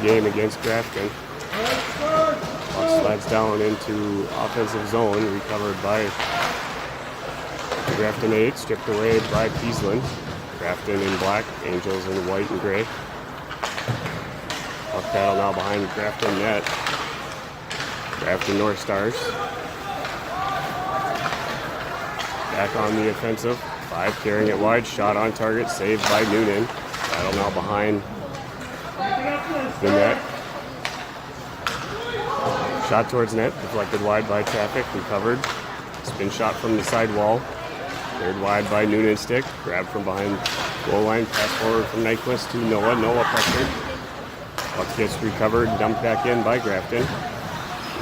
game against Grafton. Puck slides down into offensive zone, recovered by Grafton 8, stripped away by Peasland. Grafton in black, Angels in white and gray. Puck battle now behind Grafton net. Grafton North Stars. Back on the offensive. 5 carrying it wide, shot on target, saved by Noonan. Battle now behind the net. Shot towards net, deflected wide by traffic, recovered. Spin shot from the side wall. Cleared wide by Noonan's stick. Grabbed from behind goal line, pass forward from Nyquist to Noah. Noah pressured. Puck gets recovered, dumped back in by Grafton.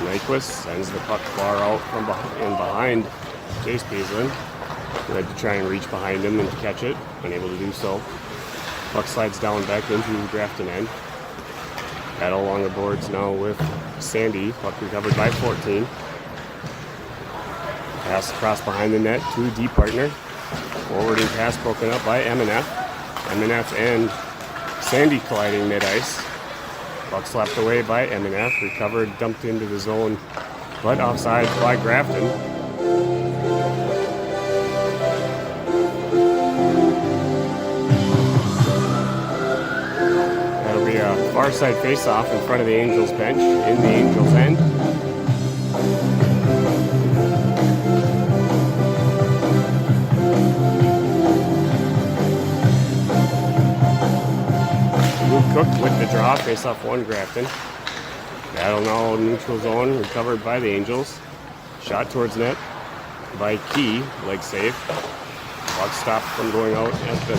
Nyquist sends the puck far out from behind Chase Peasland, who had to try and reach behind him and catch it, unable to do so. Puck slides down back into Grafton end. Battle along the boards now with Sandy. Puck recovered by 14. Pass across behind the net to D partner. Forwarding pass broken up by MNF. MNF and Sandy colliding mid-ice. Puck slapped away by MNF. Recovered, dumped into the zone, but offside by Grafton. That'll be a far side face-off in front of the Angels bench in the Angels end. Cook with the draw, face off one Grafton. Battle now neutral zone, recovered by the Angels. Shot towards net by Key, leg save. Puck stopped from going out at the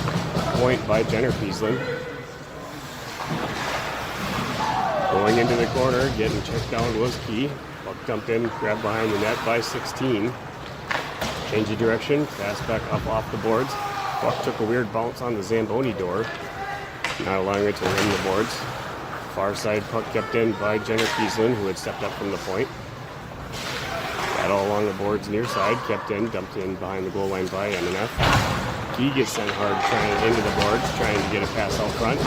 point by Jenner Peasland. Going into the corner, getting checked down was Key. Puck dumped in, grabbed behind the net by 16. Change of direction, pass back up off the boards. Puck took a weird bounce on the Zamboni door, not allowing it to rim the boards. Far side puck kept in by Jenner Peasland, who had stepped up from the point. Battle along the boards near side, kept in, dumped in behind the goal line by MNF. Key gets sent hard trying into the boards, trying to get a pass out front.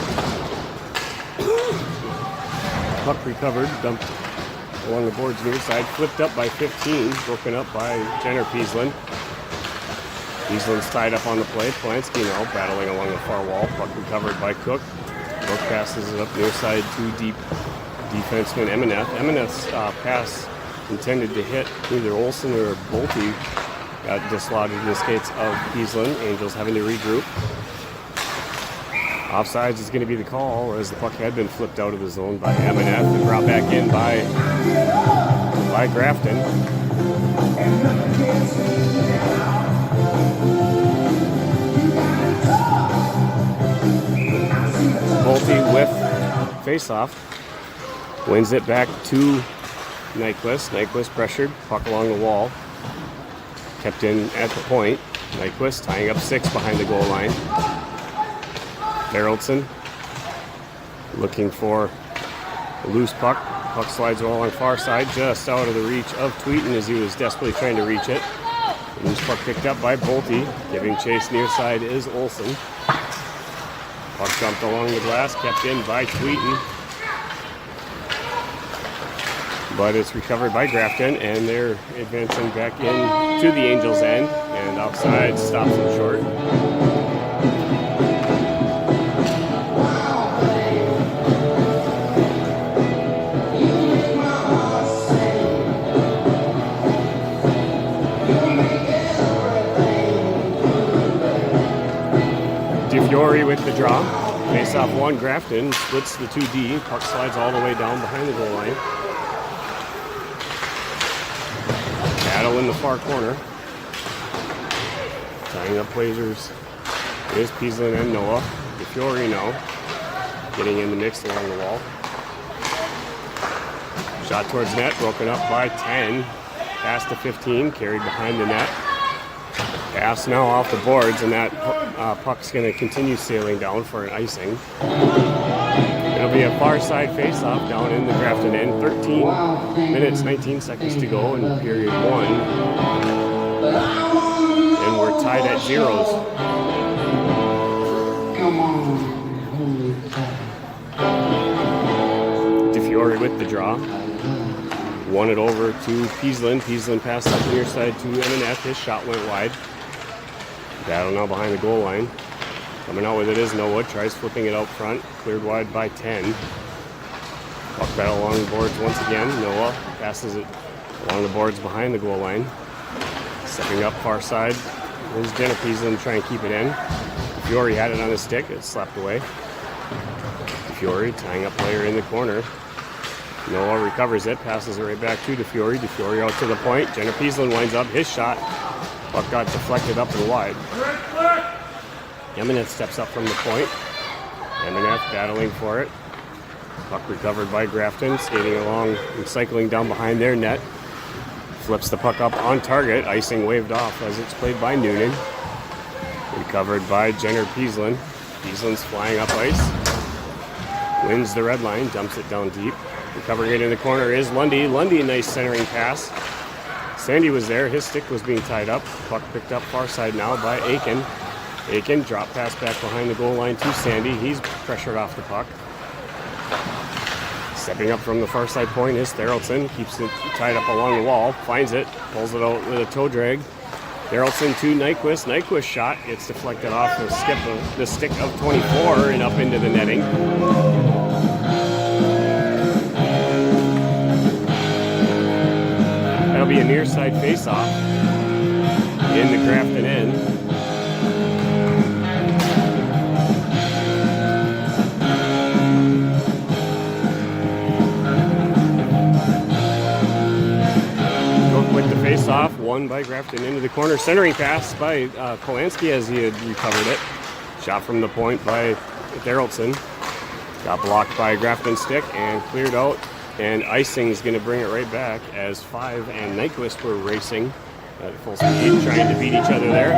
Puck recovered, dumped along the boards near side, flipped up by 15, broken up by Jenner Peasland. Peasland's tied up on the play. Polanski now battling along the far wall. Puck recovered by Cook. Cook passes it up near side to deep defenseman MNF. MNF's pass intended to hit either Olsen or Bolte got dislodged in the skates of Peasland. Angels having to regroup. Offsides is going to be the call, as the puck had been flipped out of the zone by MNF and brought back in by Grafton. Bolte with face-off, wins it back to Nyquist. Nyquist pressured, puck along the wall, kept in at the point. Nyquist tying up 6 behind the goal line. Haraldson looking for a loose puck. Puck slides along far side, just out of the reach of Tweeten as he was desperately trying to reach it. Loose puck picked up by Bolte. Giving chase near side is Olsen. Puck jumped along the glass, kept in by Tweeten. But it's recovered by Grafton, and they're advancing back in to the Angels' end. And offside stops them short. DeFiore with the draw. Face off one, Grafton splits the 2D. Puck slides all the way down behind the goal line. Battle in the far corner. Tying up Blazers is Peasland and Noah. DeFiore now getting in the mix along the wall. Shot towards net, broken up by 10. Pass to 15, carried behind the net. Pass now off the boards, and that puck's going to continue sailing down for an icing. It'll be a far side face-off down in the Grafton end. 13 minutes, 19 seconds to go in period 1. And we're tied at zeros. with the draw. Won it over to Peasland. Peasland passed up the near side to M&F. His shot went wide. Battle now behind the goal line. Coming out with it is Noah. Tries flipping it out front. Cleared wide by 10. Puck battle along the boards once again. Noah passes it along the boards behind the goal line. Stepping up far side is Jenna Peasland trying to keep it in. Fiore had it on his stick. It slapped away. Fiore tying up player in the corner. Noah recovers it. Passes it right back to DeFiore. DeFiore out to the point. Jenna Peasland winds up. His shot. Puck got deflected up and wide. Eminence steps up from the point. Eminence battling for it. Puck recovered by Grafton, skating along and cycling down behind their net. Flips the puck up on target. Icing waved off as it's played by Noonan. Recovered by Jenner Peasland. Peasland's flying up ice. Wins the red line, dumps it down deep. Recovering it in the corner is Lundy. Lundy, nice centering pass. Sandy was there. His stick was being tied up. Puck picked up far side now by Aiken. Aiken drop pass back behind the goal line to Sandy. He's pressured off the puck. Stepping up from the far side point is Theraldson. Keeps it tied up along the wall. Finds it. Pulls it out with a toe drag. Theraldson to Nyquist. Nyquist shot. Gets deflected off the stick of 24 and up into the netting. That'll be a near side face-off in the Grafton end. Face-off, won by Grafton into the corner. Centering pass by Polanski as he had recovered it. Shot from the point by Theraldson. Got blocked by Grafton's stick and cleared out. And Icing's going to bring it right back as Five and Nyquist were racing at full speed, trying to beat each other there.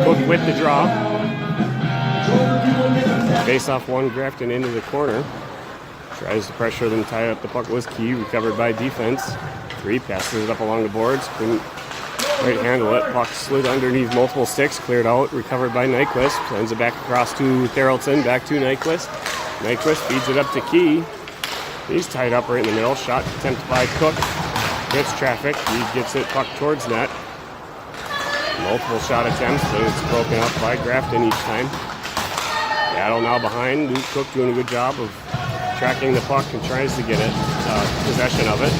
Cook with the draw. Face off one, Grafton into the corner. Tries to pressure them, tie up the puck was Key, recovered by defense. 3 passes it up along the boards, couldn't quite handle it. Puck slid underneath multiple sticks, cleared out, recovered by Nyquist. Sends it back across to Theraldson, back to Nyquist. Nyquist feeds it up to Key. He's tied up right in the middle. Shot attempt by Cook. Hits traffic. He gets it puck towards net. Multiple shot attempts, but it's broken up by Grafton each time. Battle now behind. Luke Cook doing a good job of tracking the puck and tries to get it possession of it.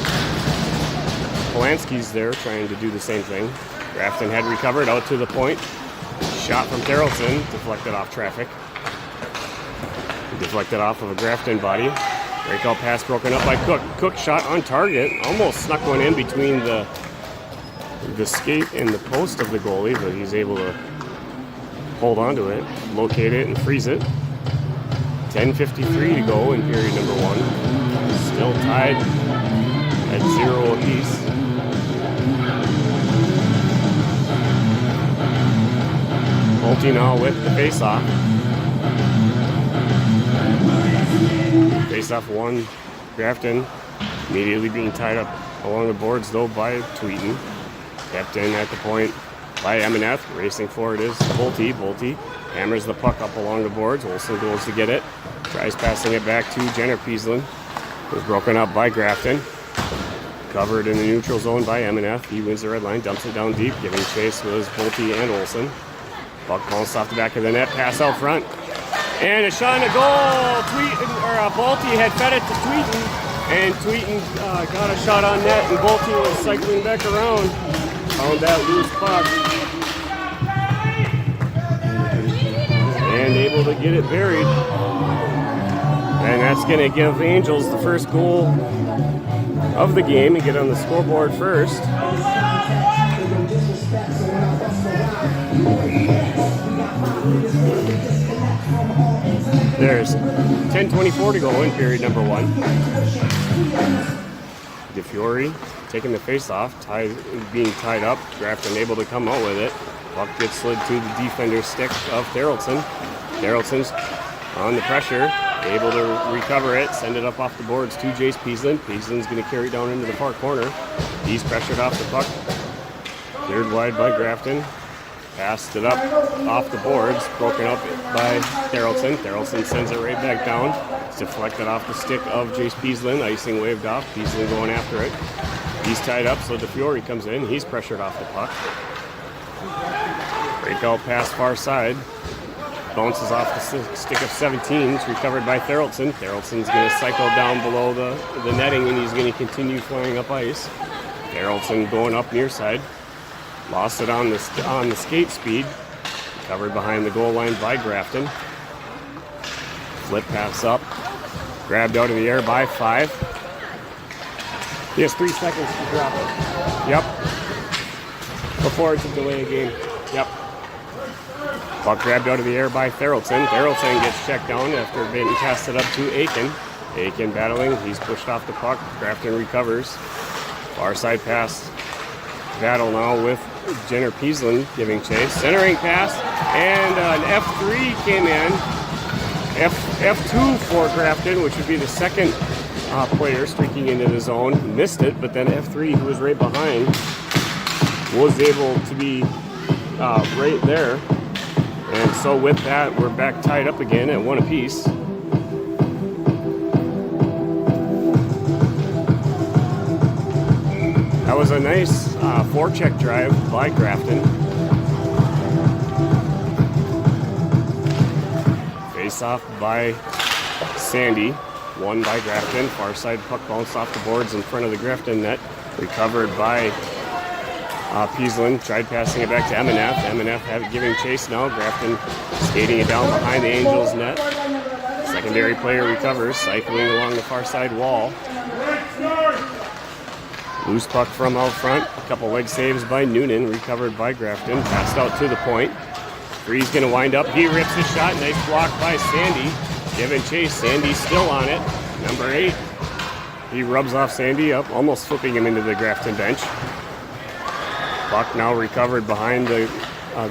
Polanski's there trying to do the same thing. Grafton had recovered out to the point. Shot from Theraldson, deflected off traffic. Deflected off of a Grafton body. Breakout pass broken up by Cook. Cook shot on target, almost snuck one in between the skate and the post of the goalie, but he's able to hold on to it, locate it, and freeze it. 10:53 to go in period number 1. Still tied at 0 apiece. Pulte now with the face-off. Face-off 1, Grafton immediately being tied up along the boards though by Tweeten. Kept in at the point by M&F. Racing forward is Pulte. Pulte hammers the puck up along the boards. Olsen goes to get it. Tries passing it back to Jenner Peasland. Was broken up by Grafton. Covered in the neutral zone by M&F. He wins the red line, dumps it down deep. Giving chase was Pulte and Olsen. Puck bounced off the back of the net. Pass out front. And a shot and a goal. Pulte had fed it to Tweeten. And Tweeten got a shot on net. And Pulte was cycling back around. Found that loose puck. And able to get it buried. And that's going to give Angels the first goal of the game and get on the scoreboard first. There's 10:24 to go in period number 1. DeFiore taking the face off, being tied up. Grafton able to come out with it. Puck gets slid to the defender's stick of Theraldson. Theraldson's on the pressure, able to recover it, send it up off the boards to Jace Peasland. Peasland's going to carry it down into the far corner. He's pressured off the puck. Cleared wide by Grafton. Passed it up off the boards, broken up by Therrelson. Therrelson sends it right back down. It's deflected off the stick of Jace Peasland. Icing waved off. Peasland going after it. He's tied up, so DeFiore comes in. He's pressured off the puck. Breakout pass far side. Bounces off the stick of 17. It's recovered by Therrelson. Therrelson's going to cycle down below the netting, and he's going to continue flying up ice. Therrelson going up near side. Lost it on the skate speed. Covered behind the goal line by Grafton. Flip pass up. Grabbed out of the air by 5. He has 3 seconds to drop it. Yep. Before it's a delay game. Yep. Puck grabbed out of the air by Therrelson. Therrelson gets checked down after being passed it up to Aiken. Aiken battling. He's pushed off the puck. Grafton recovers. Far side pass. Battle now with Jenner Peasland giving chase. Centering pass, and an F3 came in. F2 for Grafton, which would be the second player streaking into the zone. Missed it, but then F3, who was right behind, was able to be right there. And so with that, we're back tied up again at 1 apiece. That was a nice forecheck drive by Grafton. Face off by Sandy. Won by Grafton. Far side puck bounced off the boards in front of the Grafton net. Recovered by Peasland. Tried passing it back to MNF. MNF giving chase now. Grafton skating it down behind the Angels net. Secondary player recovers, cycling along the far side wall. Loose puck from out front. A couple leg saves by Noonan. Recovered by Grafton. Passed out to the point. Free's going to wind up. He rips the shot. Nice block by Sandy. Giving chase. Sandy's still on it. Number 8. He rubs off Sandy up, almost flipping him into the Grafton bench. Puck now recovered behind the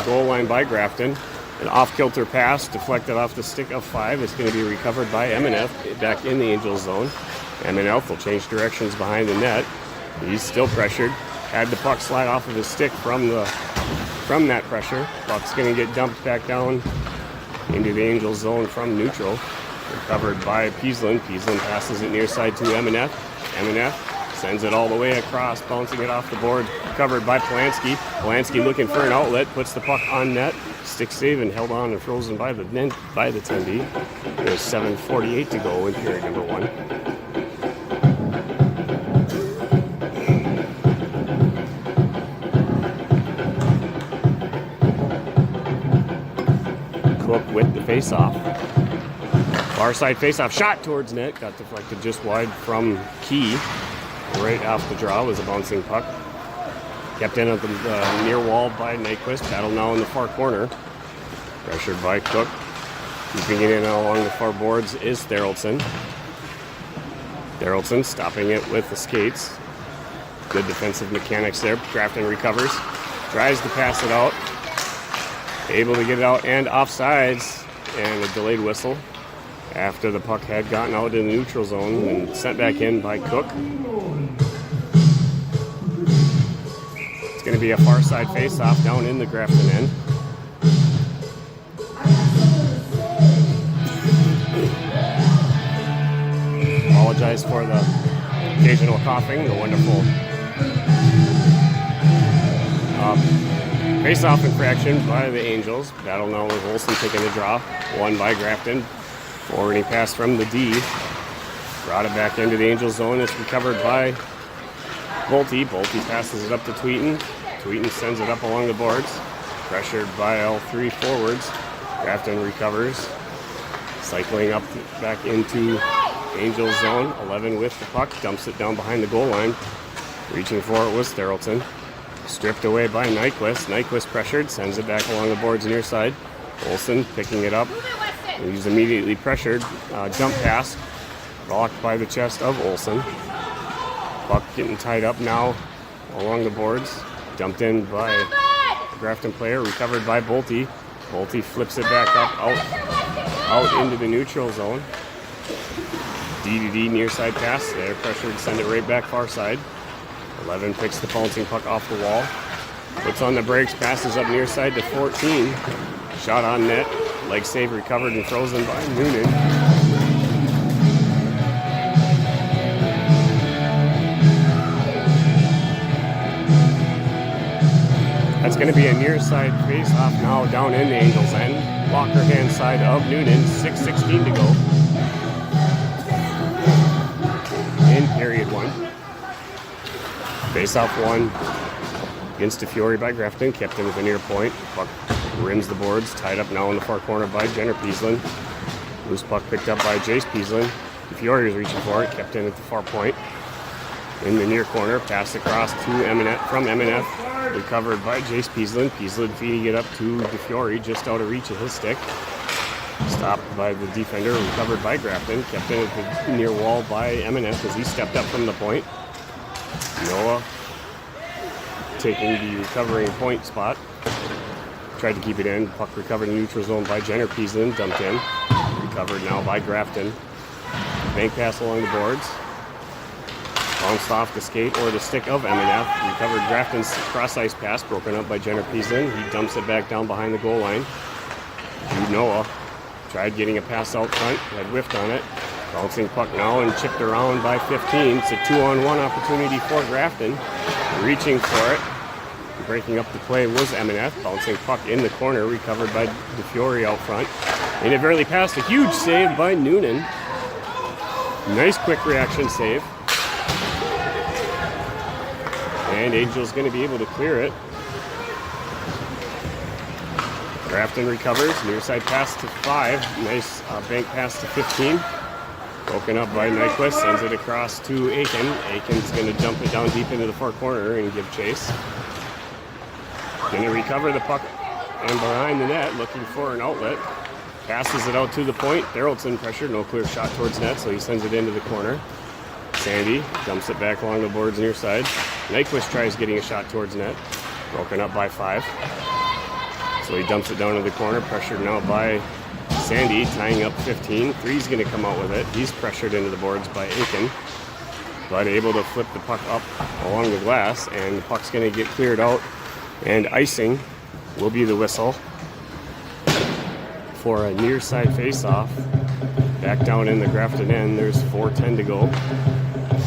goal line by Grafton. An off-kilter pass deflected off the stick of 5. It's going to be recovered by MNF back in the Angels zone. MNF will change directions behind the net. He's still pressured. Had the puck slide off of his stick from that pressure. Puck's going to get dumped back down into the Angels zone from neutral. Recovered by Peasland. Peasland passes it near side to MNF. MNF sends it all the way across, bouncing it off the board. Covered by Polanski. Polanski looking for an outlet, puts the puck on net. Stick save and held on and frozen by the 10D. There's 7:48 to go in period number 1. Cook with the face-off. Far side face-off shot towards net. Got deflected just wide from Key. Right off the draw was a bouncing puck. Kept in at the near wall by Nyquist. Battle now in the far corner. Pressured by Cook. Keeping it in along the far boards is Therrelson. Therrelson stopping it with the skates. Good defensive mechanics there. Grafton recovers. Tries to pass it out. Able to get it out and offsides. And a delayed whistle after the puck had gotten out in the neutral zone and sent back in by Cook. It's going to be a far side face-off down in the Grafton end. Apologize for the occasional coughing. The wonderful face-off infraction by the Angels. Battle now with Olsen taking the draw. Won by Grafton. Forwarding pass from the D. Brought it back into the Angels zone. It's recovered by Bolte. Bolte passes it up to Tweeten. Tweeten sends it up along the boards. Pressured by all 3 forwards. Grafton recovers. Cycling up back into Angels zone. 11 with the puck. Dumps it down behind the goal line. Reaching for it was Therrelson. Stripped away by Nyquist. Nyquist pressured. Sends it back along the boards near side. Olsen picking it up. He's immediately pressured. Dump pass. Blocked by the chest of Olsen. Puck getting tied up now along the boards. Dumped in by a Grafton player. Recovered by Bolte. Bolte flips it back up out into the neutral zone. D near side pass. They're pressured, send it right back far side. 11 picks the bouncing puck off the wall. Puts on the brakes, passes up near side to 14. Shot on net. Leg save recovered and frozen by Noonan. That's going to be a near side face off now down in the Angels end. Walker hand side of Noonan. 6:16 to go in period 1. Face off 1 against DeFiore by Grafton. Kept in with a near point. Puck rims the boards. Tied up now in the far corner by Jenner Peasland. Loose puck picked up by Jace Peasland. DeFiore is reaching for it. Kept in at the far point. In the near corner. Passed across to from MNF. Recovered by Jace Peasland. Peasland feeding it up to DeFiore just out of reach of his stick. Stopped by the defender. Recovered by Grafton. Kept in at the near wall by MNF as he stepped up from the point. Noah taking the recovering point spot. Tried to keep it in. Puck recovered in neutral zone by Jenner Peasland. Dumped in. Recovered now by Grafton. Bank pass along the boards. Bounced off the skate or the stick of MNF. Recovered Grafton's cross-ice pass, broken up by Jenner Peasland. He dumps it back down behind the goal line. Jude Noah tried getting a pass out front, had whiffed on it. Bouncing puck now and chipped around by 15. It's a 2-on-1 opportunity for Grafton. Reaching for it. Breaking up the play was MNF. Bouncing puck in the corner, recovered by DeFiore out front. Inadvertently passed, a huge save by Noonan. Nice quick reaction save. And Angel's going to be able to clear it. Grafton recovers. Near side pass to 5. Nice bank pass to 15. Broken up by Nyquist. Sends it across to Aiken. Aiken's going to dump it down deep into the far corner and give chase. Going to recover the puck and behind the net, looking for an outlet. Passes it out to the point. Theraldson pressure. No clear shot towards net, so he sends it into the corner. Sandy dumps it back along the boards near side. Nyquist tries getting a shot towards net. Broken up by 5. So he dumps it down to the corner. Pressured now by Sandy, tying up 15. Three's going to come out with it. He's pressured into the boards by Aiken. But able to flip the puck up along the glass. And the puck's going to get cleared out. And icing will be the whistle for a near side face-off. Back down in the Grafton end. There's 4:10 to go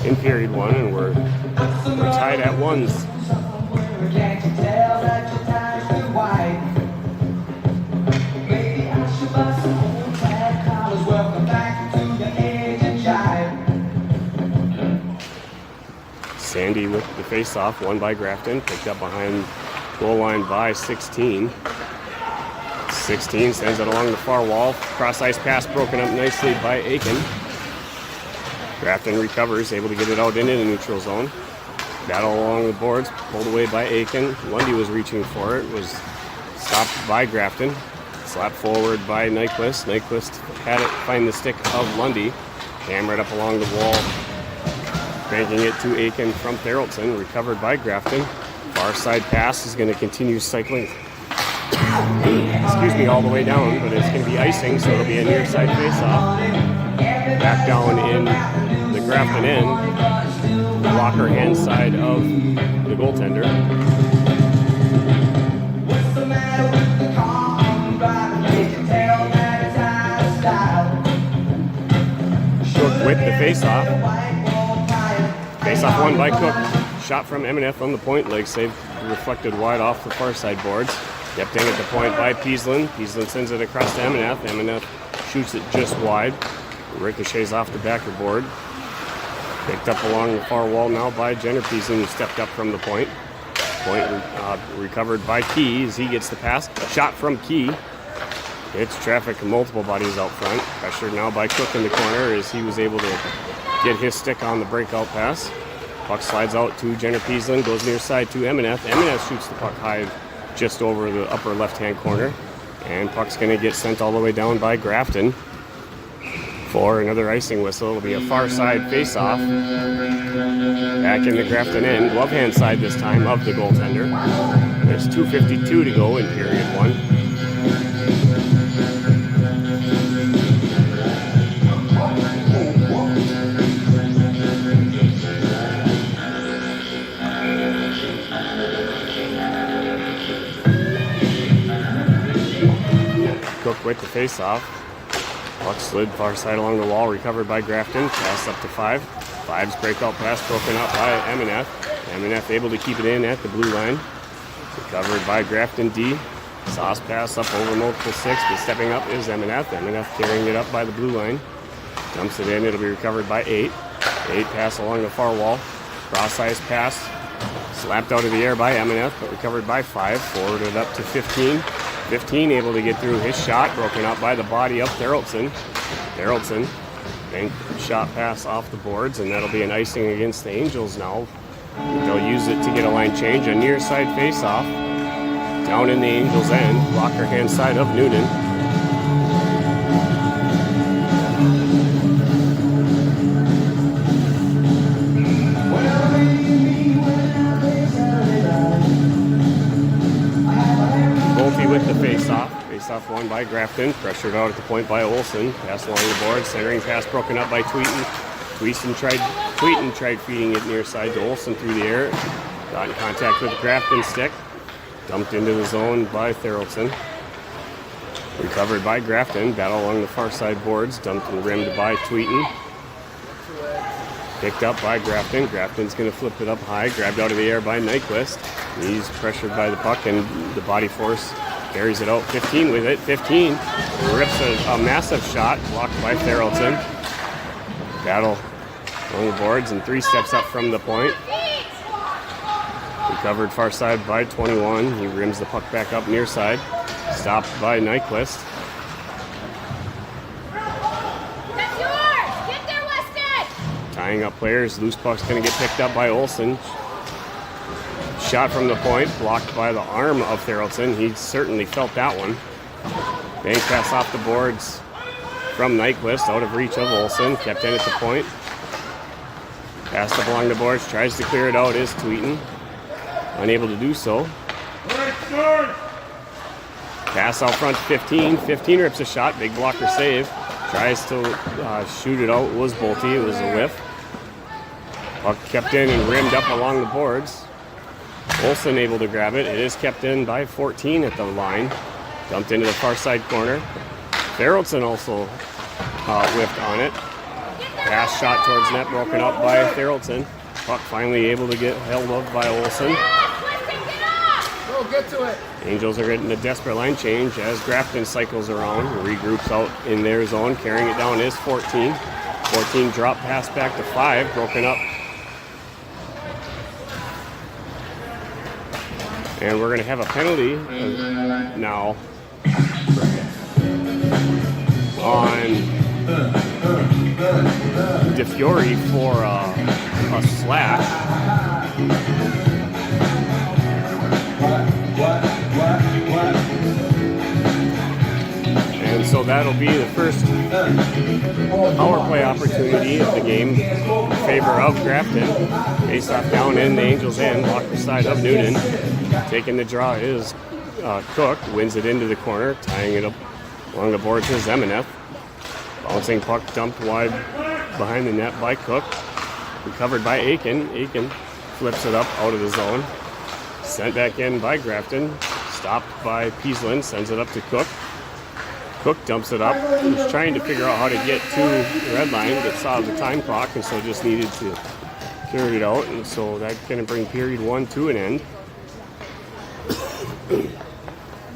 in period 1, and we're tied at 1s. Sandy with the face-off, won by Grafton, picked up behind goal line by 16. 16 sends it along the far wall. Cross-ice pass broken up nicely by Aiken. Grafton recovers, able to get it out into the neutral zone. Battle along the boards, pulled away by Aiken. Lundy was reaching for it, was stopped by Grafton. Slapped forward by Nyquist. Nyquist had it find the stick of Lundy. Hammered up along the wall, banking it to Aiken from Theraldson. Recovered by Grafton. Far side pass is going to continue cycling. All the way down, but it's going to be icing, so it'll be a near side face-off. Back down in the Grafton end. Walker hand side of the goaltender. Cook with the face-off. Face-off won by Cook. Shot from MNF on the point. Leg save reflected wide off the far side boards. Kept in at the point by Peasland. Peasland sends it across to MNF. MNF shoots it just wide. Ricochets off the backer board. Picked up along the far wall now by Jenner Peasland, who stepped up from the point. Point recovered by Key as he gets the pass. Shot from Key. Hits traffic multiple bodies out front. Pressured now by Cook in the corner as he was able to get his stick on the breakout pass. Puck slides out to Jenner Peasland. Goes near side to MNF. MNF shoots the puck high just over the upper left-hand corner. And puck's going to get sent all the way down by Grafton for another icing whistle. It'll be a far side face-off. Back in the Grafton end. Glove hand side this time of the goaltender. There's 2:52 to go in period 1. with the face-off. Puck slid far side along the wall, recovered by Grafton. Pass up to 5. 5's breakout pass broken up by M&F. M&F able to keep it in at the blue line. Recovered by Grafton D. Sauce pass up over multiple 6, but stepping up is M&F. M&F carrying it up by the blue line. Dumps it in. It'll be recovered by 8. 8 pass along the far wall. Cross-ice pass. Slapped out of the air by M&F, but recovered by 5. Forwarded up to 15. 15 able to get through his shot, broken up by the body of Theraldson. Theraldson, bank shot pass off the boards, and that'll be an icing against the Angels now. They'll use it to get a line change. A near side face-off. Down in the Angels' end. Blocker hand side of Noonan. With the face-off. Face-off won by Grafton. Pressured out at the point by Olsen. Pass along the board. Centering pass broken up by Tweeten. Tweeten tried feeding it near side to Olsen through the air. Got in contact with the Grafton stick. Dumped into the zone by Theraldson. Recovered by Grafton. Battle along the far side boards. Dumped and rimmed by Tweeten. Picked up by Grafton. Grafton's going to flip it up high. Grabbed out of the air by Nyquist. He's pressured by the puck, and the body force carries it out. 15 with it. 15 rips a massive shot, blocked by Theraldson. Battle along the boards, and 3 steps up from the point. Recovered far side by 21. He rims the puck back up near side. Stopped by Nyquist. That's yours! Get there, Weston! Tying up players. Loose puck's going to get picked up by Olsen. Shot from the point, blocked by the arm of Theraldson. He certainly felt that one. Bank pass off the boards from Nyquist, out of reach of Olsen. Kept in at the point. Passed up along the boards, tries to clear it out, is Tweeten. Unable to do so. Pass out front to 15. 15 rips a shot, big blocker save. Tries to shoot it out, was Bolte, it was a whiff. Puck kept in and rimmed up along the boards. Olsen able to grab it. It is kept in by 14 at the line. Dumped into the far side corner. Theraldson also whiffed on it. Pass shot towards net, broken up by Theraldson. Puck finally able to get held up by Olsen. Get to it. Angels are getting a desperate line change as Grafton cycles around. Regroups out in their zone. Carrying it down is 14. 14 drop pass back to 5. Broken up. And we're going to have a penalty now on DeFiore for a slash. And so that'll be the first power play opportunity of the game in favor of Grafton. Face off down in the Angels' end, blocker side of Noonan. Taking the draw is Cook, wins it into the corner, tying it up along the boards is M&F. Bouncing puck dumped wide behind the net by Cook. Recovered by Aiken. Aiken flips it up out of the zone. Sent back in by Grafton. Stopped by Peaslin, sends it up to Cook. Cook dumps it up. He's trying to figure out how to get to the red line, but saw the time clock, and so just needed to carry it out. And so that's going to bring period 1 to an end.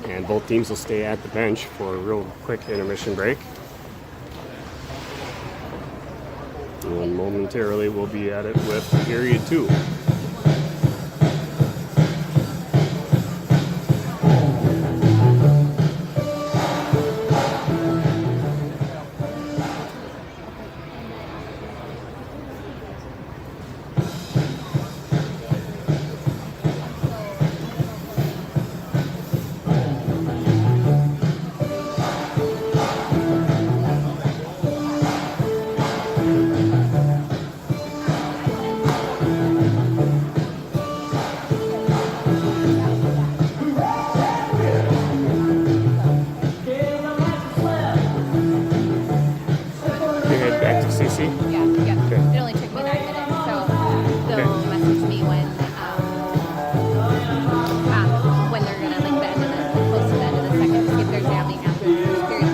And both teams will stay at the bench for a real quick intermission break. And momentarily we'll be at it with period 2. When they're gonna like the end of the close to the end of the second, see if they're jamming after the first period.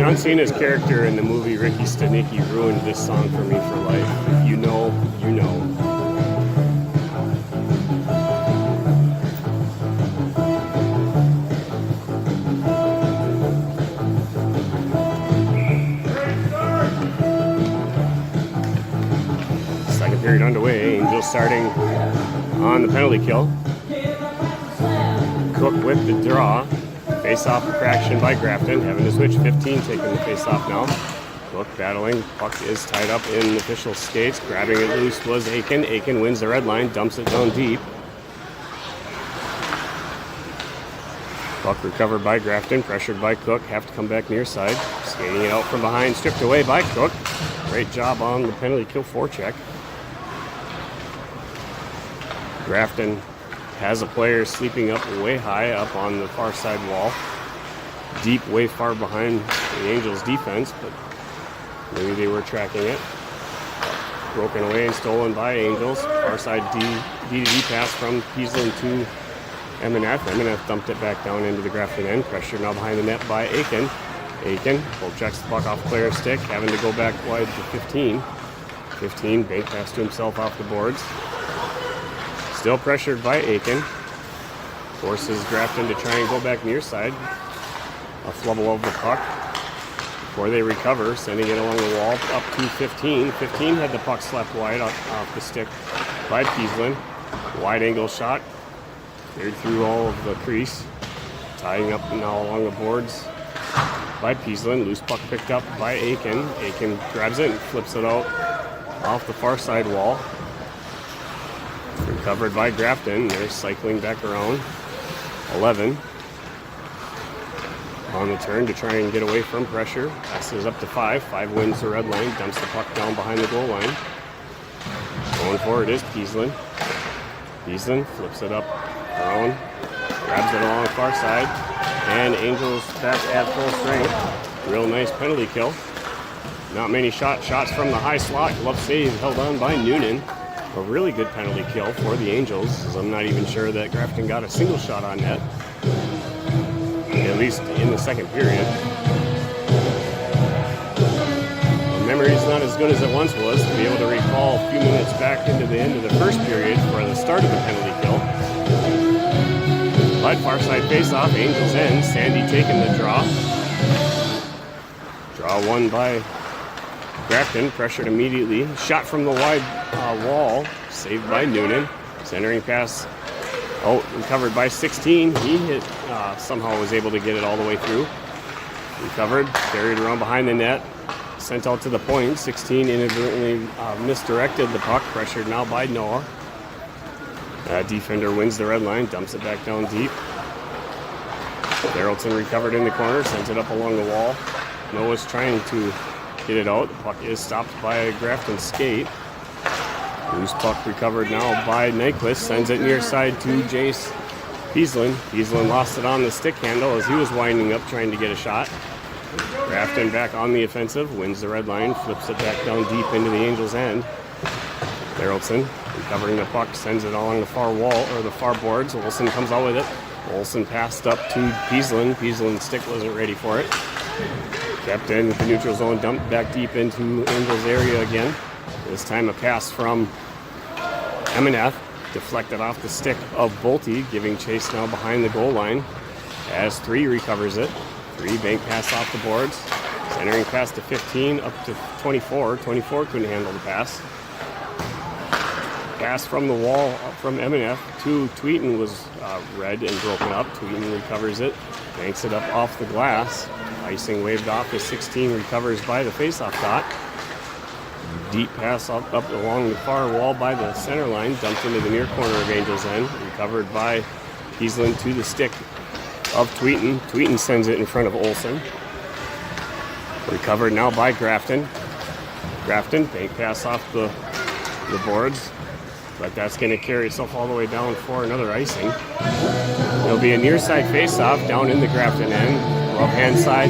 John Cena's character in the movie Ricky Stenicki ruined this song for me for life. If you know, you know. Second period underway. Angels starting on the penalty kill. Cook with the draw. Face-off fraction by Grafton, having to switch. 15 taking the face-off now. Cook battling. Puck is tied up in the official skates. Grabbing it loose was Aiken. Aiken wins the red line, dumps it down deep. Puck recovered by Grafton, pressured by Cook. Have to come back near side. Skating it out from behind, stripped away by Cook. Great job on the penalty kill forecheck. Grafton has a player sleeping up way high up on the far side wall. Deep, way far behind the Angels defense, but maybe they were tracking it. Broken away and stolen by Angels. Far side D to D pass from Peaslin to M&F. M&F dumped it back down into the Grafton end. Pressure now behind the net by Aiken. Aiken pull checks the puck off player stick, having to go back wide to 15. 15, bank pass to himself off the boards. Still pressured by Aiken. Forces Grafton to try and go back near side. A flubble of the puck before they recover, sending it along the wall up to 15. 15 had the puck slapped wide off the stick by Peaslin. Wide angle shot. Cleared through all of the crease. Tying up now along the boards by Peaslin. Loose puck picked up by Aiken. Aiken grabs it and flips it out off the far side wall. Recovered by Grafton. They're cycling back around. 11 on the turn to try and get away from pressure. Passes up to 5. 5 wins the red line. Dumps the puck down behind the goal line. Going for it is Peaslin. Peaslin flips it up around. Grabs it along the far side. And Angels back at full strength. Real nice penalty kill. Not many shots from the high slot. Glove save held on by Noonan. A really good penalty kill for the Angels, as I'm not even sure that Grafton got a single shot on net, at least in the second period. My memory's not as good as it once was to be able to recall a few minutes back into the end of the first period for the start of the penalty kill. But far side face-off, Angels end. Sandy taking the draw. Draw won by Grafton, pressured immediately. Shot from the wide wall, saved by Noonan. Centering pass, recovered by 16. He hit, somehow was able to get it all the way through. Recovered, carried around behind the net, sent out to the point. 16 inadvertently misdirected the puck, pressured now by Noah. Defender wins the red line, dumps it back down deep. Darrellson recovered in the corner, sent it up along the wall. Noah's trying to get it out. The puck is stopped by a Grafton skate. Loose puck recovered now by Nyquist. Sends it near side to Jace Peaslin. Peaslin lost it on the stick handle as he was winding up trying to get a shot. Grafton back on the offensive. Wins the red line. Flips it back down deep into the Angels' end. Darrellson recovering the puck. Sends it along the far wall or the far boards. Olsen comes out with it. Olsen passed up to Peaslin. Peaslin's stick wasn't ready for it. Kept in with the neutral zone, dumped back deep into Angels area again. This time a pass from M&F, deflected off the stick of Bolte, giving chase now behind the goal line as 3 recovers it. 3 bank pass off the boards. Centering pass to 15, up to 24. 24 couldn't handle the pass. Pass from the wall up from M&F to Tweeten was red and broken up. Tweeten recovers it, banks it up off the glass. Icing waved off as 16 recovers by the faceoff dot. Deep pass up along the far wall by the center line, dumped into the near corner of Angels' end. Recovered by Peaslin to the stick of Tweeten. Tweeten sends it in front of Olsen. Recovered now by Grafton. Grafton, bank pass off the boards, but that's going to carry itself all the way down for another icing. There'll be a near side face-off down in the Grafton end. Left hand side.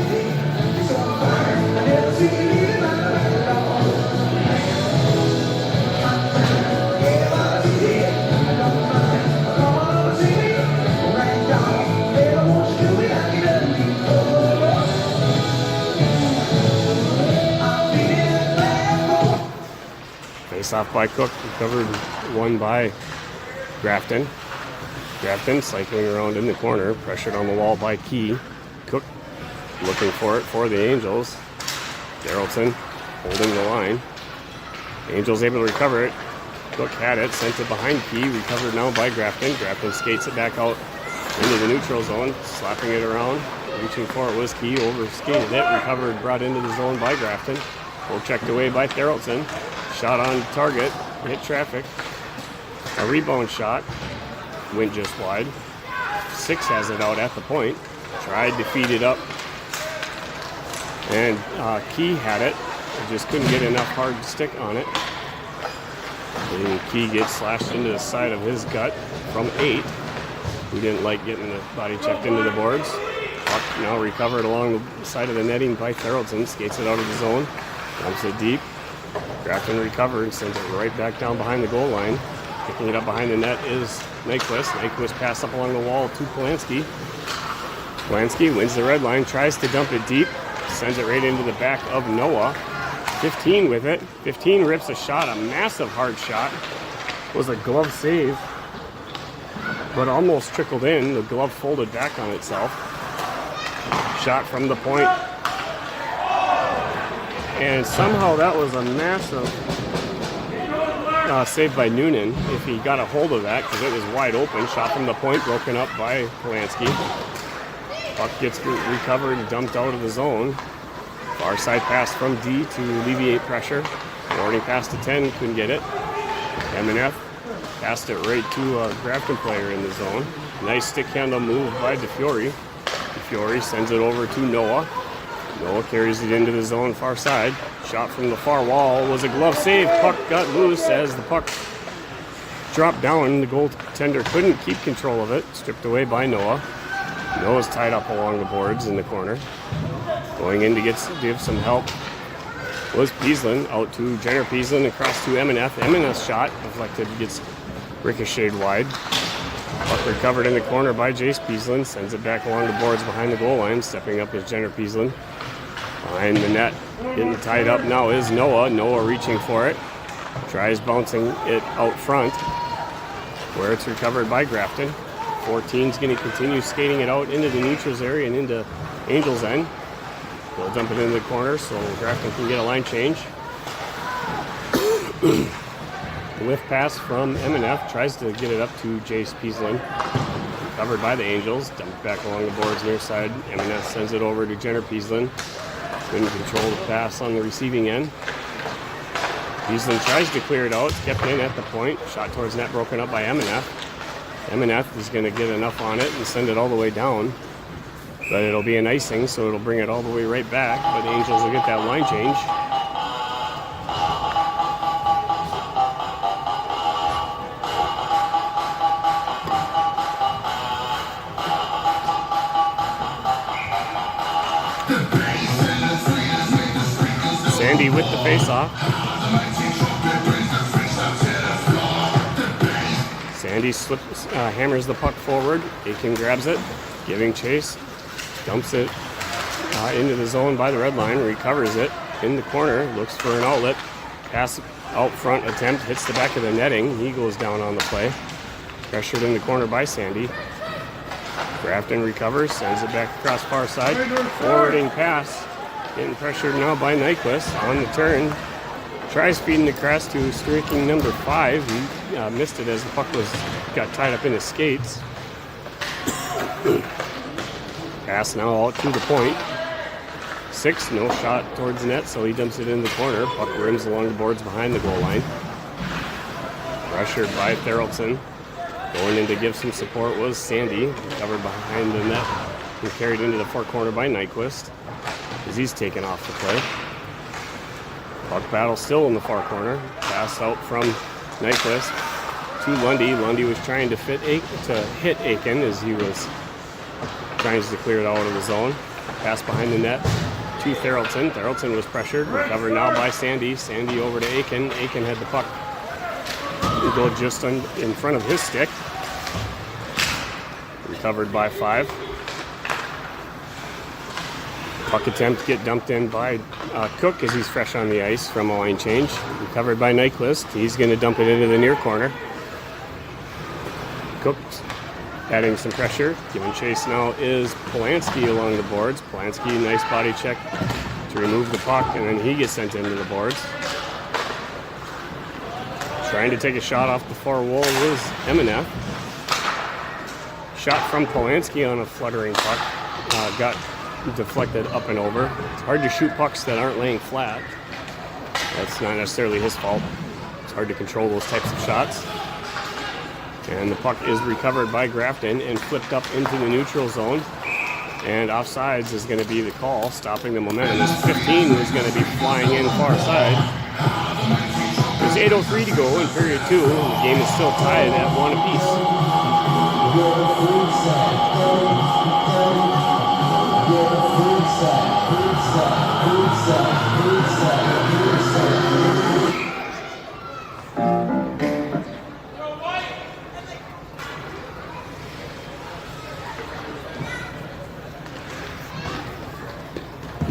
Face off by Cook, recovered one by Grafton. Grafton cycling around in the corner, pressured on the wall by Key. Cook looking for it for the Angels. Darrellton holding the line. Angels able to recover it. Cook had it, sent it behind Key, recovered now by Grafton. Grafton skates it back out into the neutral zone, slapping it around. Reaching for it was Key, over-skated it, recovered, brought into the zone by Grafton. Well checked away by Darrellton. Shot on target, hit traffic. A rebound shot, went just wide. Six has it out at the point. Tried to feed it up. And Key had it. Just couldn't get enough hard stick on it. And Key gets slashed into the side of his gut from 8. Who didn't like getting the body checked into the boards. Puck now recovered along the side of the netting by Darrellton. Skates it out of the zone. Dumps it deep. Grafton recovered and sends it right back down behind the goal line. Picking it up behind the net is Nyquist. Nyquist pass up along the wall to Polanski. Polanski wins the red line, tries to dump it deep. Sends it right into the back of Noah. 15 with it. 15 rips a shot, a massive hard shot. Was a glove save, but almost trickled in. The glove folded back on itself. Shot from the point. And somehow that was a massive save by Noonan. If he got a hold of that, because it was wide open. Shot from the point, broken up by Polanski. Puck gets recovered and dumped out of the zone. Far side pass from D to alleviate pressure. Warning pass to 10, couldn't get it. MNF passed it right to a Grafton player in the zone. Nice stick handle move by DeFiore. DeFiore sends it over to Noah. Noah carries it into the zone far side. Shot from the far wall was a glove save. Puck got loose as the puck dropped down. The goaltender couldn't keep control of it. Stripped away by Noah. Noah's tied up along the boards in the corner. Going in to give some help was Peaslin. Out to Jenner Peaslin, across to MNF. MNF's shot deflected, gets ricocheted wide. Puck recovered in the corner by Jace Peaslin. Sends it back along the boards behind the goal line. Stepping up is Jenner Peaslin. Behind the net, getting tied up now is Noah. Noah reaching for it. Tries bouncing it out front, where it's recovered by Grafton. 14's going to continue skating it out into the neutrals area and into Angels' end. They'll dump it into the corner so Grafton can get a line change. Lift pass from MNF, tries to get it up to Jace Peaslin. Covered by the Angels, dumped back along the boards near side. MNF sends it over to Jenner Peaslin. Couldn't control the pass on the receiving end. Peaslin tries to clear it out, it's kept in at the point. Shot towards net, broken up by MNF. MNF is going to get enough on it and send it all the way down. But it'll be an icing, so it'll bring it all the way right back. But the Angels will get that line change. Sandy with the face-off. Sandy hammers the puck forward. Aiken grabs it, giving chase. Dumps it into the zone by the red line. Recovers it in the corner. Looks for an outlet. Pass out front attempt. Hits the back of the netting. He goes down on the play. Pressured in the corner by Sandy. Grafton recovers. Sends it back across far side. Forwarding pass. Getting pressured now by Nyquist on the turn. Tries feeding across to streaking number 5. He missed it as the puck got tied up in his skates. Pass now out to the point. 6, no shot towards the net, so he dumps it in the corner. Puck rims along the boards behind the goal line. Pressured by Darrellton. Going in to give some support was Sandy. Covered behind the net and carried into the far corner by Nyquist as he's taken off the play. Puck battle still in the far corner. Pass out from Nyquist to Lundy. Lundy was trying to hit Aiken as he was trying to clear it out of the zone. Pass behind the net to Darrellton. Darrellton was pressured. Recovered now by Sandy. Sandy over to Aiken. Aiken had the puck go just in front of his stick. Recovered by 5. Puck attempt to get dumped in by Cook as he's fresh on the ice from a line change. Recovered by Nyquist. He's going to dump it into the near corner. Cook adding some pressure. Giving chase now is Polanski along the boards. Polanski, nice body check to remove the puck, and then he gets sent into the boards. Trying to take a shot off the far wall was Eminef. Shot from Polanski on a fluttering puck. Got deflected up and over. It's hard to shoot pucks that aren't laying flat. That's not necessarily his fault. It's hard to control those types of shots. And the puck is recovered by Grafton and flipped up into the neutral zone. And offsides is going to be the call, stopping the momentum. This 15 is going to be flying in far side. There's 8:03 to go in period 2, and the game is still tied at 1 apiece.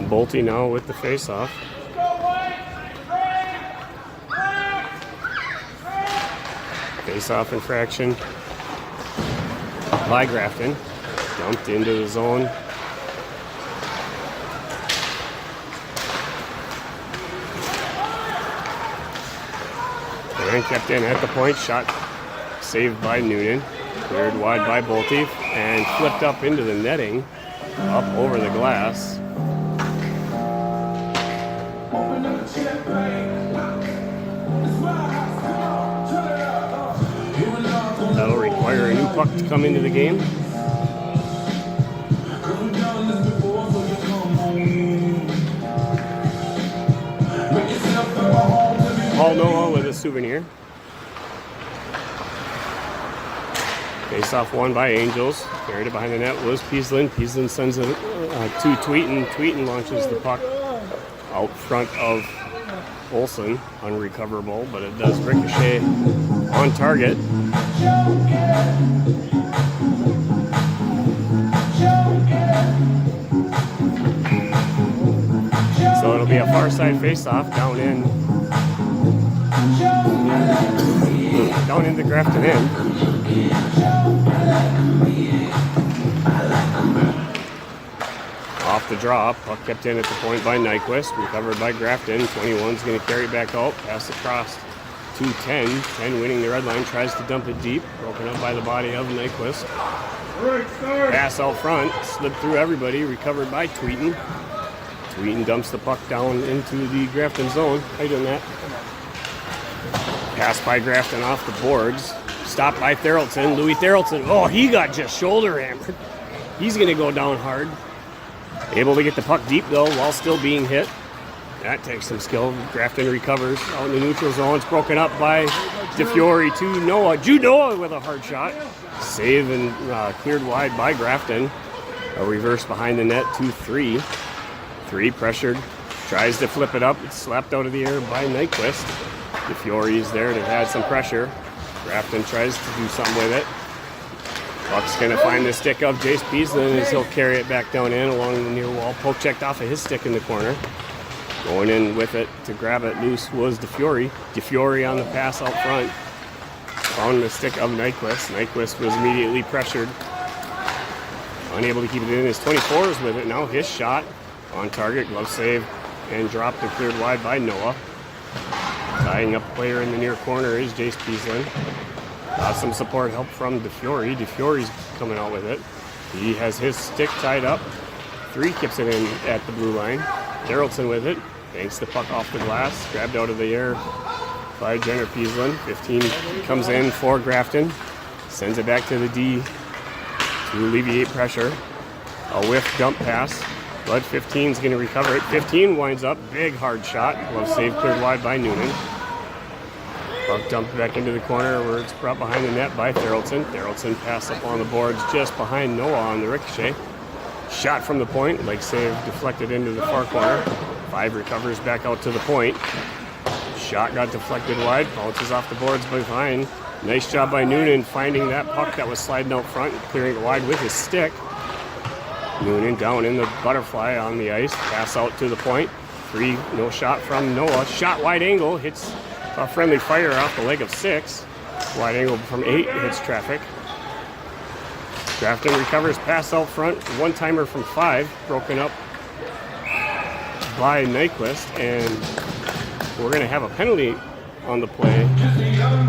Bolte now with the face-off. Face-off infraction by Grafton. Dumped into the zone. And kept in at the point. Shot saved by Noonan. Cleared wide by Bolte and flipped up into the netting. Up over the glass. That'll require a new puck to come into the game. Paul Noah with a souvenir. Face-off won by Angels. Carried it behind the net was Peaslin. Peaslin sends it to Tweeten. Tweeten launches the puck out front of Olsen. Unrecoverable, but it does ricochet on target. So it'll be a far side face-off down in the Grafton end. Off the draw, puck kept in at the point by Nyquist, recovered by Grafton. 21's going to carry it back out, pass across to 10. 10 winning the red line, tries to dump it deep, broken up by the body of Nyquist. Pass out front, slipped through everybody, recovered by Tweeten. Tweeten dumps the puck down into the Grafton zone. How you doing, Matt? Pass by Grafton off the boards. Stopped by Therrelton. Louis Therrelton. Oh, he got just shoulder hammered. He's going to go down hard. Able to get the puck deep, though, while still being hit. That takes some skill. Grafton recovers out in the neutral zone. It's broken up by DeFiore to Noah. Jude Noah with a hard shot. Save and cleared wide by Grafton. A reverse behind the net to 3. 3 pressured. Tries to flip it up. It's slapped out of the air by Nyquist. DeFiore's there to add some pressure. Grafton tries to do something with it. Puck's going to find the stick of Jace Peaslin as he'll carry it back down in along the near wall. Poke checked off of his stick in the corner. Going in with it to grab it loose was DeFiore. DeFiore on the pass out front. Found the stick of Nyquist. Nyquist was immediately pressured. Unable to keep it in. His 24 is with it now. His shot on target. Glove save and dropped and cleared wide by Noah. Tying up player in the near corner is Jace Peaslin. Got some support help from DeFiore. DeFiore's coming out with it. He has his stick tied up. 3 kips it in at the blue line. Therrelton with it. Banks the puck off the glass. Grabbed out of the air by Jenner Peaslin. 15 comes in for Grafton. Sends it back to the D to alleviate pressure. A whiff dump pass. But 15's going to recover it. 15 winds up. Big hard shot. Glove save cleared wide by Noonan. Puck dumped back into the corner where it's brought behind the net by Therrelton. Therrelton passed up on the boards just behind Noah on the ricochet. Shot from the point. Leg save deflected into the far corner. 5 recovers back out to the point. Shot got deflected wide. Bounces off the boards behind. Nice job by Noonan finding that puck that was sliding out front and clearing it wide with his stick. Noonan down in the butterfly on the ice. Pass out to the point. 3, no shot from Noah. Shot wide angle, hits a friendly fire off the leg of 6. Wide angle from 8, hits traffic. Grafton recovers, pass out front. One-timer from 5, broken up by Nyquist. And we're going to have a penalty on the play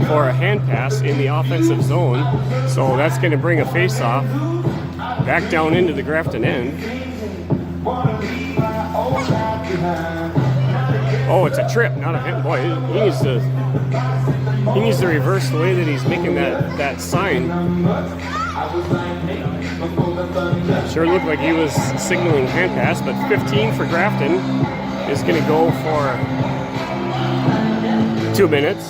for a hand pass in the offensive zone. So that's going to bring a face-off back down into the Grafton end. Oh, it's a trip, not a hand. Boy, he needs to reverse the way that he's making that sign. Sure looked like he was signaling hand pass, but 15 for Grafton is going to go for 2 minutes.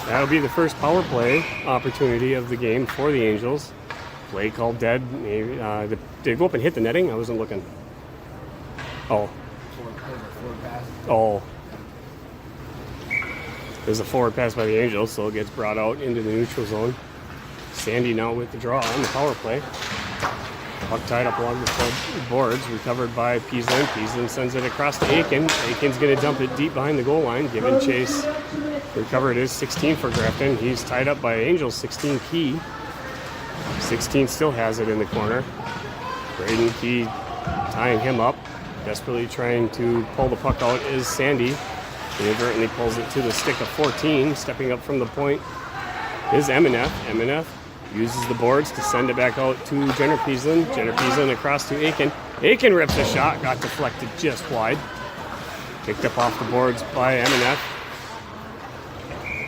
That'll be the first power play opportunity of the game for the Angels. Play called dead. Maybe, did it go up and hit the netting? I wasn't looking. Oh. Oh. There's a forward pass by the Angels, so it gets brought out into the neutral zone. Sandy now with the draw on the power play. Puck tied up along the boards, recovered by Peaslin. Peaslin sends it across to Aiken. Aiken's going to dump it deep behind the goal line, giving chase. Recovered is 16 for Grafton. He's tied up by Angels, 16 Key. 16 still has it in the corner. Braden Key tying him up. Desperately trying to pull the puck out is Sandy. Inadvertently pulls it to the stick of 14. Stepping up from the point is Emineth. Emineth uses the boards to send it back out to Jenner Peaslin. Jenner Peaslin across to Aiken. Aiken rips a shot, got deflected just wide. Picked up off the boards by Emineth.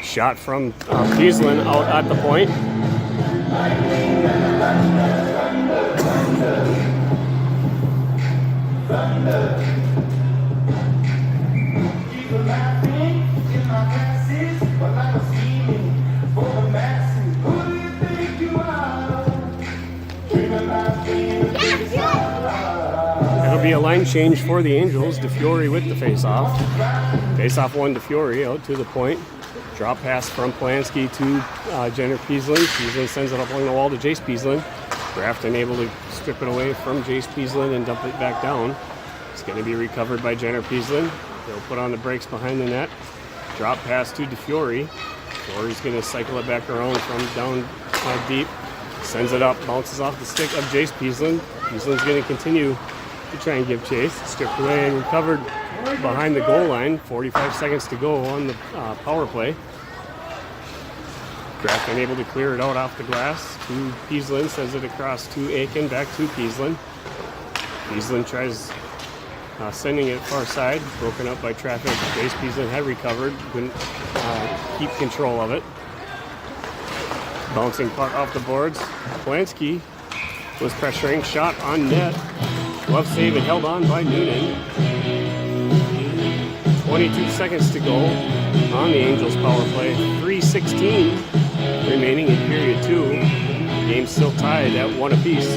Shot from Peaslin out at the point. That'll be a line change for the Angels. DeFiore with the face-off. Face-off one, DeFiore out to the point. Drop pass from Polanski to Jenner Peaslin. Peaslin sends it up along the wall to Jace Peaslin. Grafton able to strip it away from Jace Peaslin and dump it back down. It's going to be recovered by Jenner Peaslin. They'll put on the brakes behind the net. Drop pass to DeFiore. DeFiore's going to cycle it back around from down deep. Sends it up, bounces off the stick of Jace Peaslin. Peaslin's going to continue to try and give chase. Stripped away and recovered behind the goal line. 45 seconds to go on the power play. Grafton able to clear it out off the glass to Peaslin. Sends it across to Aiken, back to Peaslin. Peaslin tries sending it far side. Broken up by traffic. Jace Peaslin had recovered. Couldn't keep control of it. Bouncing puck off the boards. Polanski was pressuring. Shot on net. Glove save and held on by Noonan. 22 seconds to go on the Angels power play. 3:16 remaining in period 2. Game still tied at 1 apiece.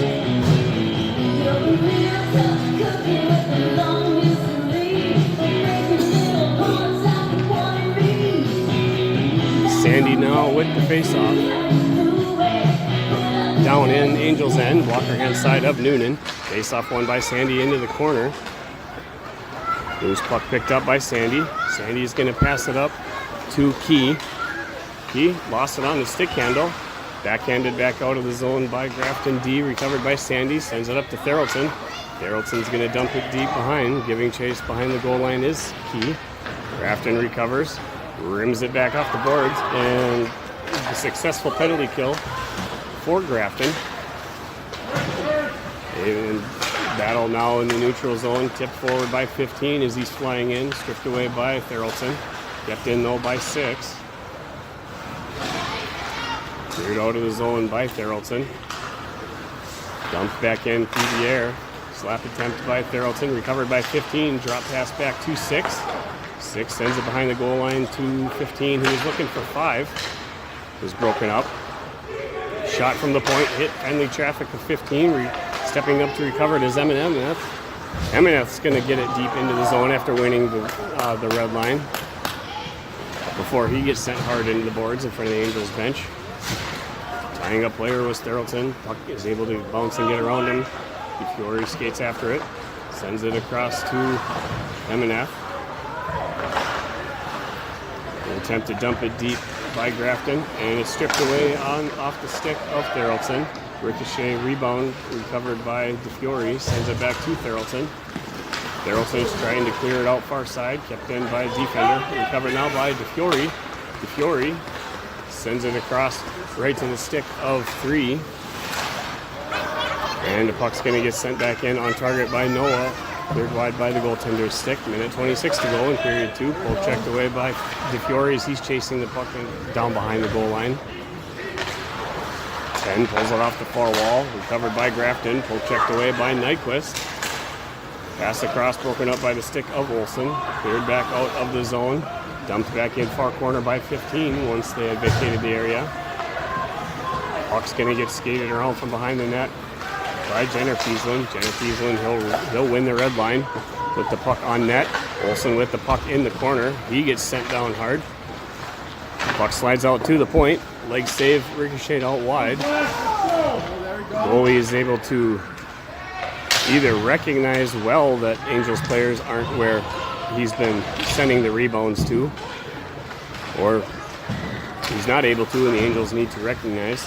Sandy now with the face-off. Down in Angels end. Walker hand side of Noonan. Face-off one by Sandy into the corner. Loose puck picked up by Sandy. Sandy's going to pass it up to Key. Key lost it on the stick handle. Backhanded back out of the zone by Grafton D. Recovered by Sandy. Sends it up to Therrelton. Therrelton's going to dump it deep behind. Giving chase behind the goal line is Key. Grafton recovers. Rims it back off the boards. And a successful penalty kill for Grafton. And battle now in the neutral zone. Tipped forward by 15 as he's flying in. Stripped away by Therrelton. Kept in though by 6. Cleared out of the zone by Therrelton. Dumped back in through the air. Slap attempt by Therrelton. Recovered by 15. Drop pass back to 6. 6 sends it behind the goal line to 15, who was looking for 5. Was broken up. Shot from the point. Hit friendly traffic of 15. Stepping up to recover it is Emineth. Emineth's going to get it deep into the zone after winning the red line before he gets sent hard into the boards in front of the Angels bench. Tying up player was Therrelton. Puck is able to bounce and get around him. DeFiore skates after it. Sends it across to Emineth. An attempt to dump it deep by Grafton, and it's stripped away off the stick of Therrelton. Ricochet rebound recovered by DeFiore. Sends it back to Therrelton. Therrelton's trying to clear it out far side. Kept in by a defender. Recovered now by DeFiore. DeFiore sends it across right to the stick of 3. And the puck's going to get sent back in on target by Noah. Cleared wide by the goaltender's stick. Minute 26 to go in period 2. Pull checked away by DeFiore as he's chasing the puck down behind the goal line. 10 pulls it off the far wall. Recovered by Grafton. Pull checked away by Nyquist. Pass across, broken up by the stick of Olsen. Cleared back out of the zone. Dumped back in far corner by 15 once they had vacated the area. Puck's going to get skated around from behind the net by Jenner Peaslin. Jenner Peaslin, he'll win the red line with the puck on net. Olsen with the puck in the corner. He gets sent down hard. Puck slides out to the point. Leg save, ricocheted out wide. Goalie is able to either recognize well that Angels players aren't where he's been sending the rebounds to, or he's not able to, and the Angels need to recognize.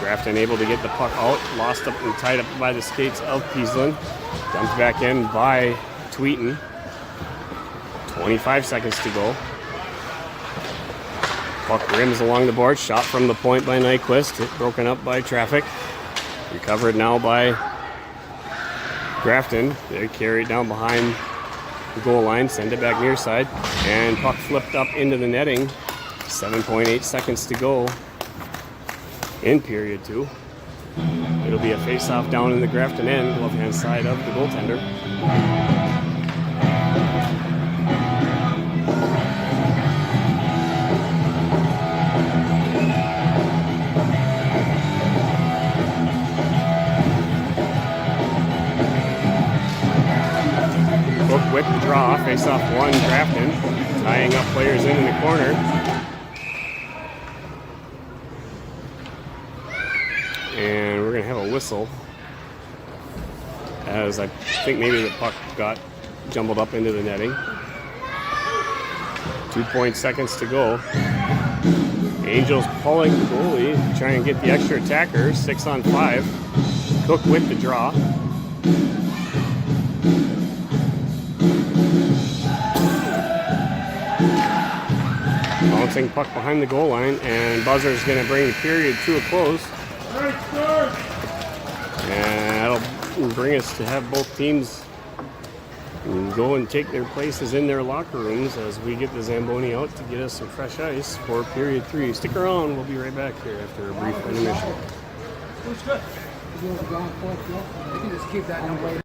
Grafton able to get the puck out, lost up and tied up by the skates of Peaslin. Dumped back in by Tweeten. 25 seconds to go. Puck rims along the board, shot from the point by Nyquist, broken up by traffic. Recovered now by Grafton. They carry it down behind the goal line, send it back near side, and puck flipped up into the netting. 7.8 seconds to go in period 2. It'll be a face-off down in the Grafton end, left-hand side of the goaltender. Book with the draw, face-off 1, Grafton, tying up players in the corner. And we're going to have a whistle, as I think maybe the puck got jumbled up into the netting. 2 seconds to go. Angels pulling the goalie, trying to get the extra attacker. 6 on 5. Cook with the draw. Bouncing puck behind the goal line, and buzzer's going to bring period 2 a close. And that'll bring us to have both teams go and take their places in their locker rooms as we get the Zamboni out to get us some fresh ice for period 3. Stick around, we'll be right back here after a brief intermission. Looks good. You can just keep that number.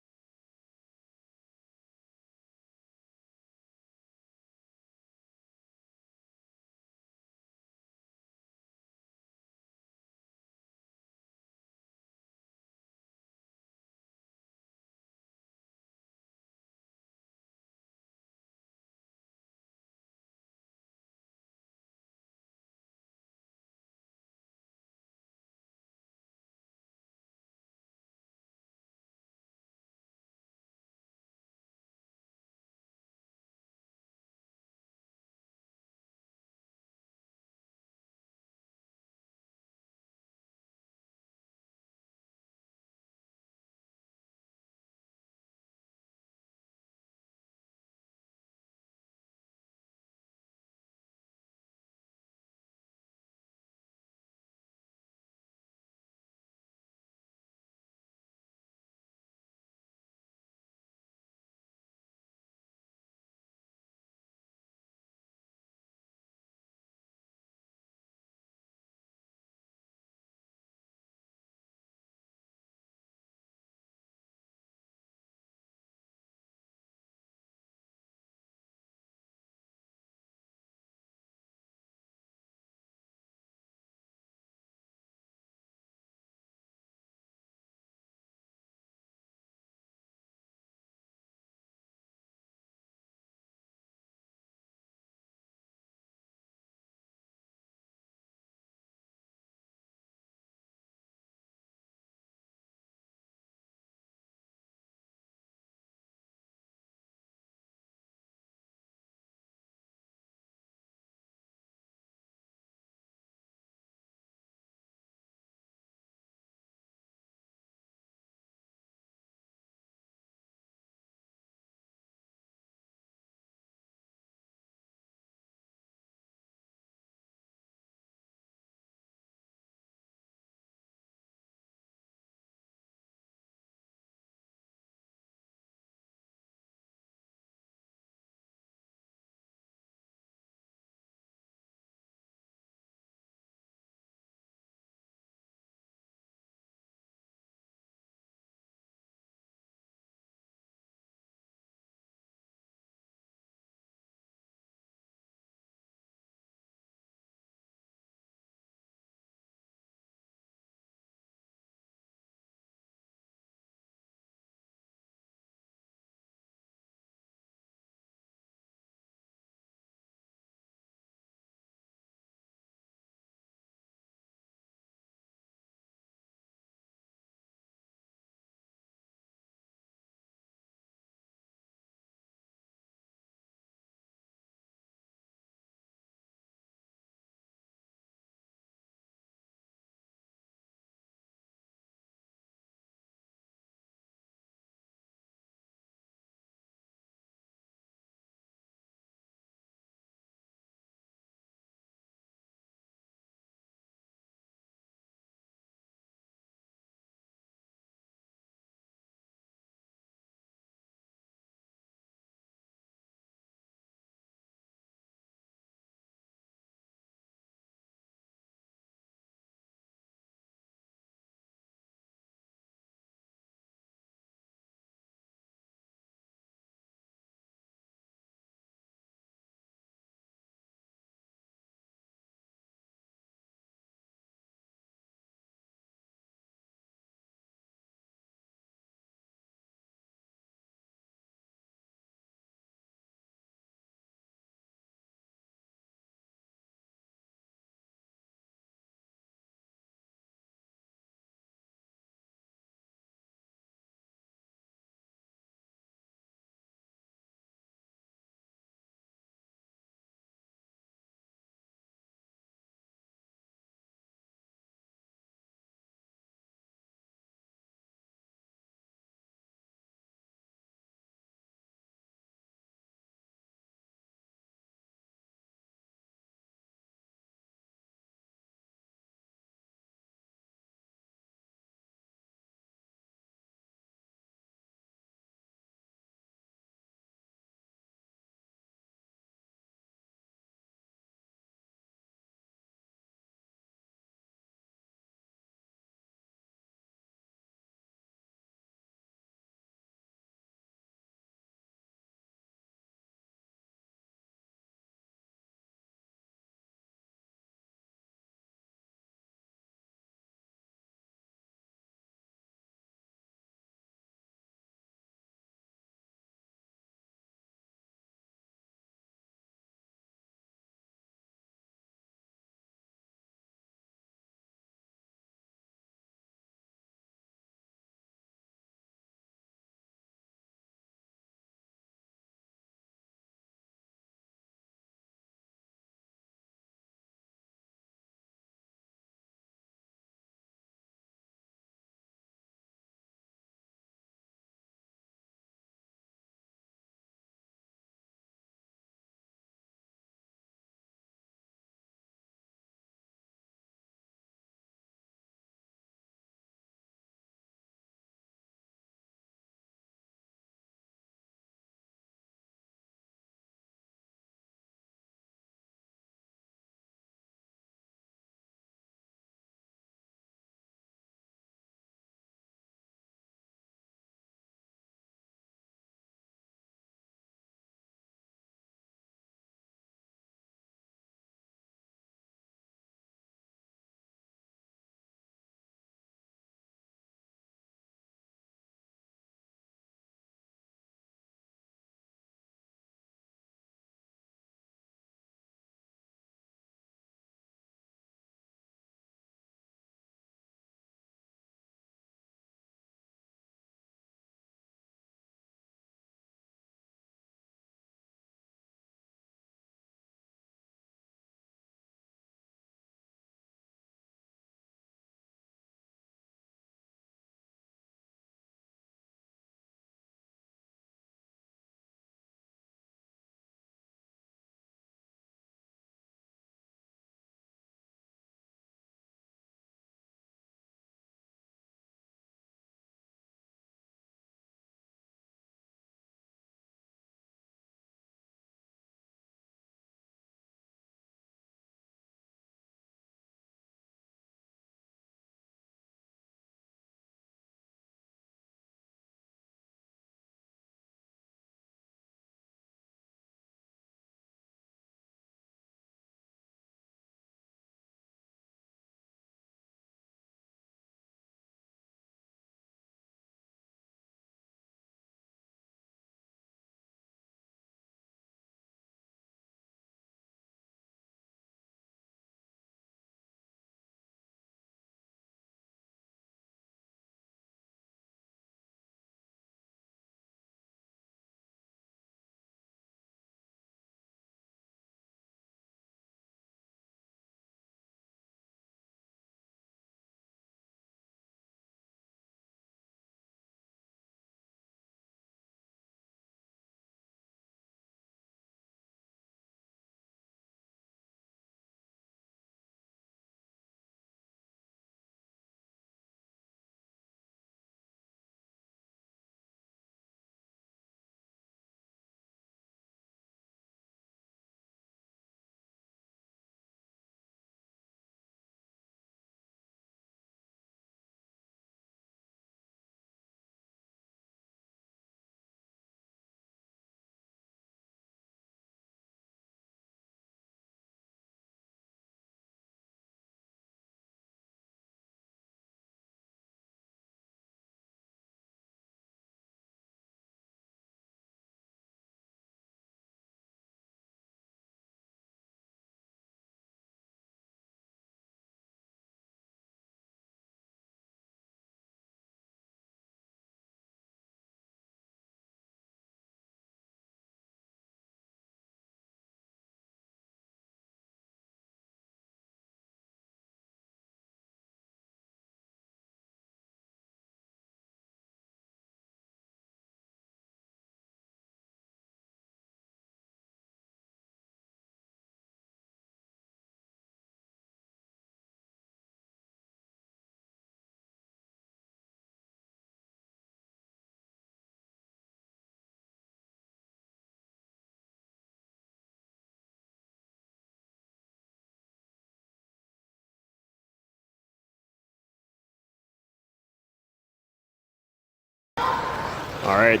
All right,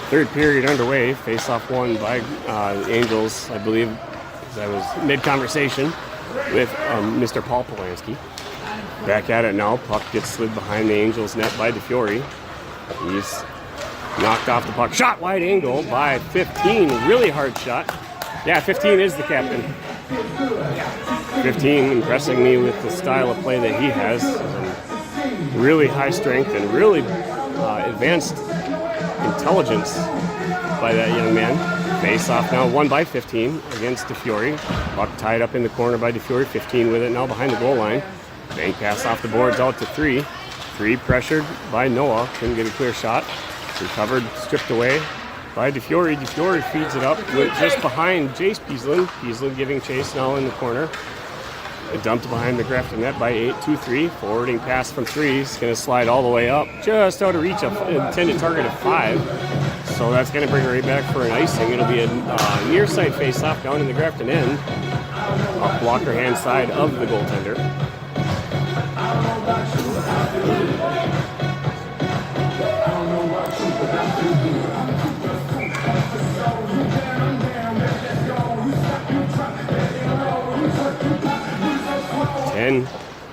third period underway. Face-off won by the Angels, I believe, as I was mid-conversation with Mr. Paul Polanski. Back at it now. Puck gets slid behind the Angels' net by DeFiore. He's knocked off the puck. Shot wide angle by 15. Really hard shot. Yeah, 15 is the captain. 15 impressing me with the style of play that he has. Really high strength and really advanced intelligence by that young man. Face off now, won by 15 against DeFiore. Puck tied up in the corner by DeFiore. 15 with it now behind the goal line. Bank pass off the boards out to 3. 3 pressured by Noah. Couldn't get a clear shot. Recovered, stripped away by DeFiore. DeFiore feeds it up just behind Jace Peaslin. Peaslin giving chase now in the corner. Dumped behind the Grafton net by 8, 2-3. Forwarding pass from 3. It's going to slide all the way up, just out of reach of intended target of 5. So that's going to bring her right back for an icing. It'll be a near side face-off down in the Grafton end. Off blocker hand side of the goaltender.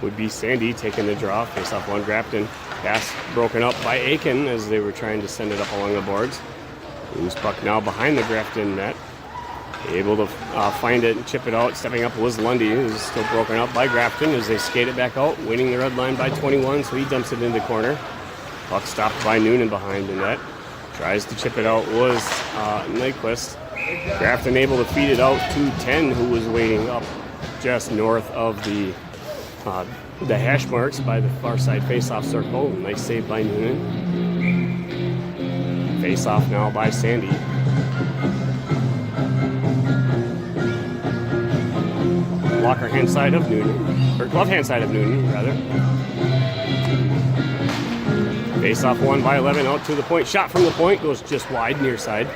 Would be Sandy taking the draw. Face off one Grafton. Pass broken up by Aiken as they were trying to send it up along the boards. Loose puck now behind the Grafton net. Able to find it and chip it out. Stepping up was Lundy, who's still broken up by Grafton as they skate it back out. Winning the red line by 21, so he dumps it into corner. Puck stopped by Noonan behind the net. Tries to chip it out was Nyquist. Grafton able to feed it out to 10, who was waiting up just north of the hash marks by the far side face-off circle. Nice save by Noonan. Face-off now by Sandy. Blocker hand side of Noonan, or glove hand side of Noonan, rather. Face-off won by 11 out to the point. Shot from the point goes just wide, near side.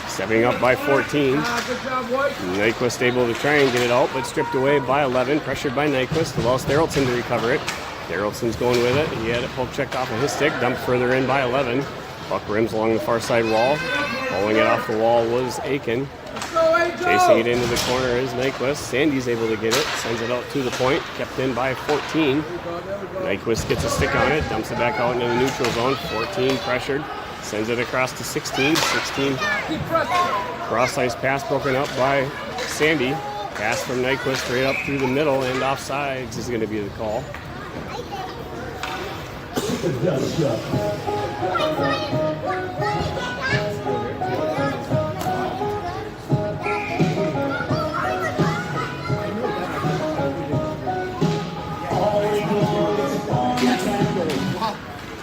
Stepping up by 14. Nyquist able to try and get it out, but stripped away by 11. Pressured by Nyquist. Allows Therrelton to recover it. Therrelton's going with it. He had it poke checked off of his stick. Dumped further in by 11. Puck rims along the far side wall. Pulling it off the wall was Aiken. Chasing it into the corner is Nyquist. Sandy's able to get it. Sends it out to the point. Kept in by 14. Nyquist gets a stick on it. Dumps it back out into the neutral zone. 14 pressured. Sends it across to 16. 16 cross-ice pass broken up by Sandy. Pass from Nyquist straight up through the middle, and offsides is going to be the call.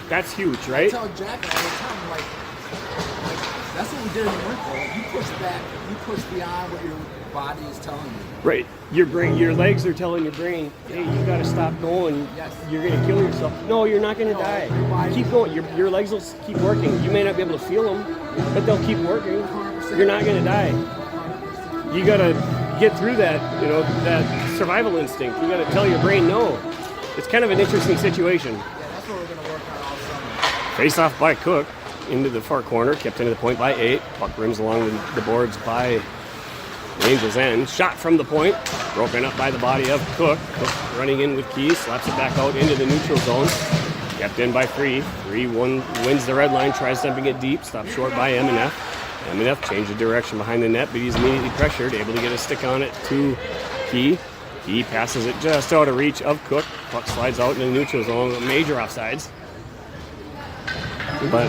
That's huge, right? I tell Jack all the time, like that's what we did in the winter. You push back, you push beyond what your body is telling you. Right. Your brain, your legs are telling your brain, hey, you got to stop going. Yes. You're going to kill yourself. No, you're not going to die. Keep going. Your legs will keep working. You may not be able to feel them, but they'll keep working. You're not going to die. You got to get through that, that survival instinct. You got to tell your brain no. It's kind of an interesting situation. That's what we're going to work on all summer. Face off by Cook into the far corner, kept into the point by 8. Puck rims along the boards by the Angels' end. Shot from the point, broken up by the body of Cook. Cook running in with Key, slaps it back out into the neutral zone. Kept in by 3. 3-1 wins the red line, tries dumping it deep, stopped short by M&F. M&F changed the direction behind the net, but he's immediately pressured, able to get a stick on it to Key. He passes it just out of reach of Cook. Puck slides out in the neutral zone. Major offsides. But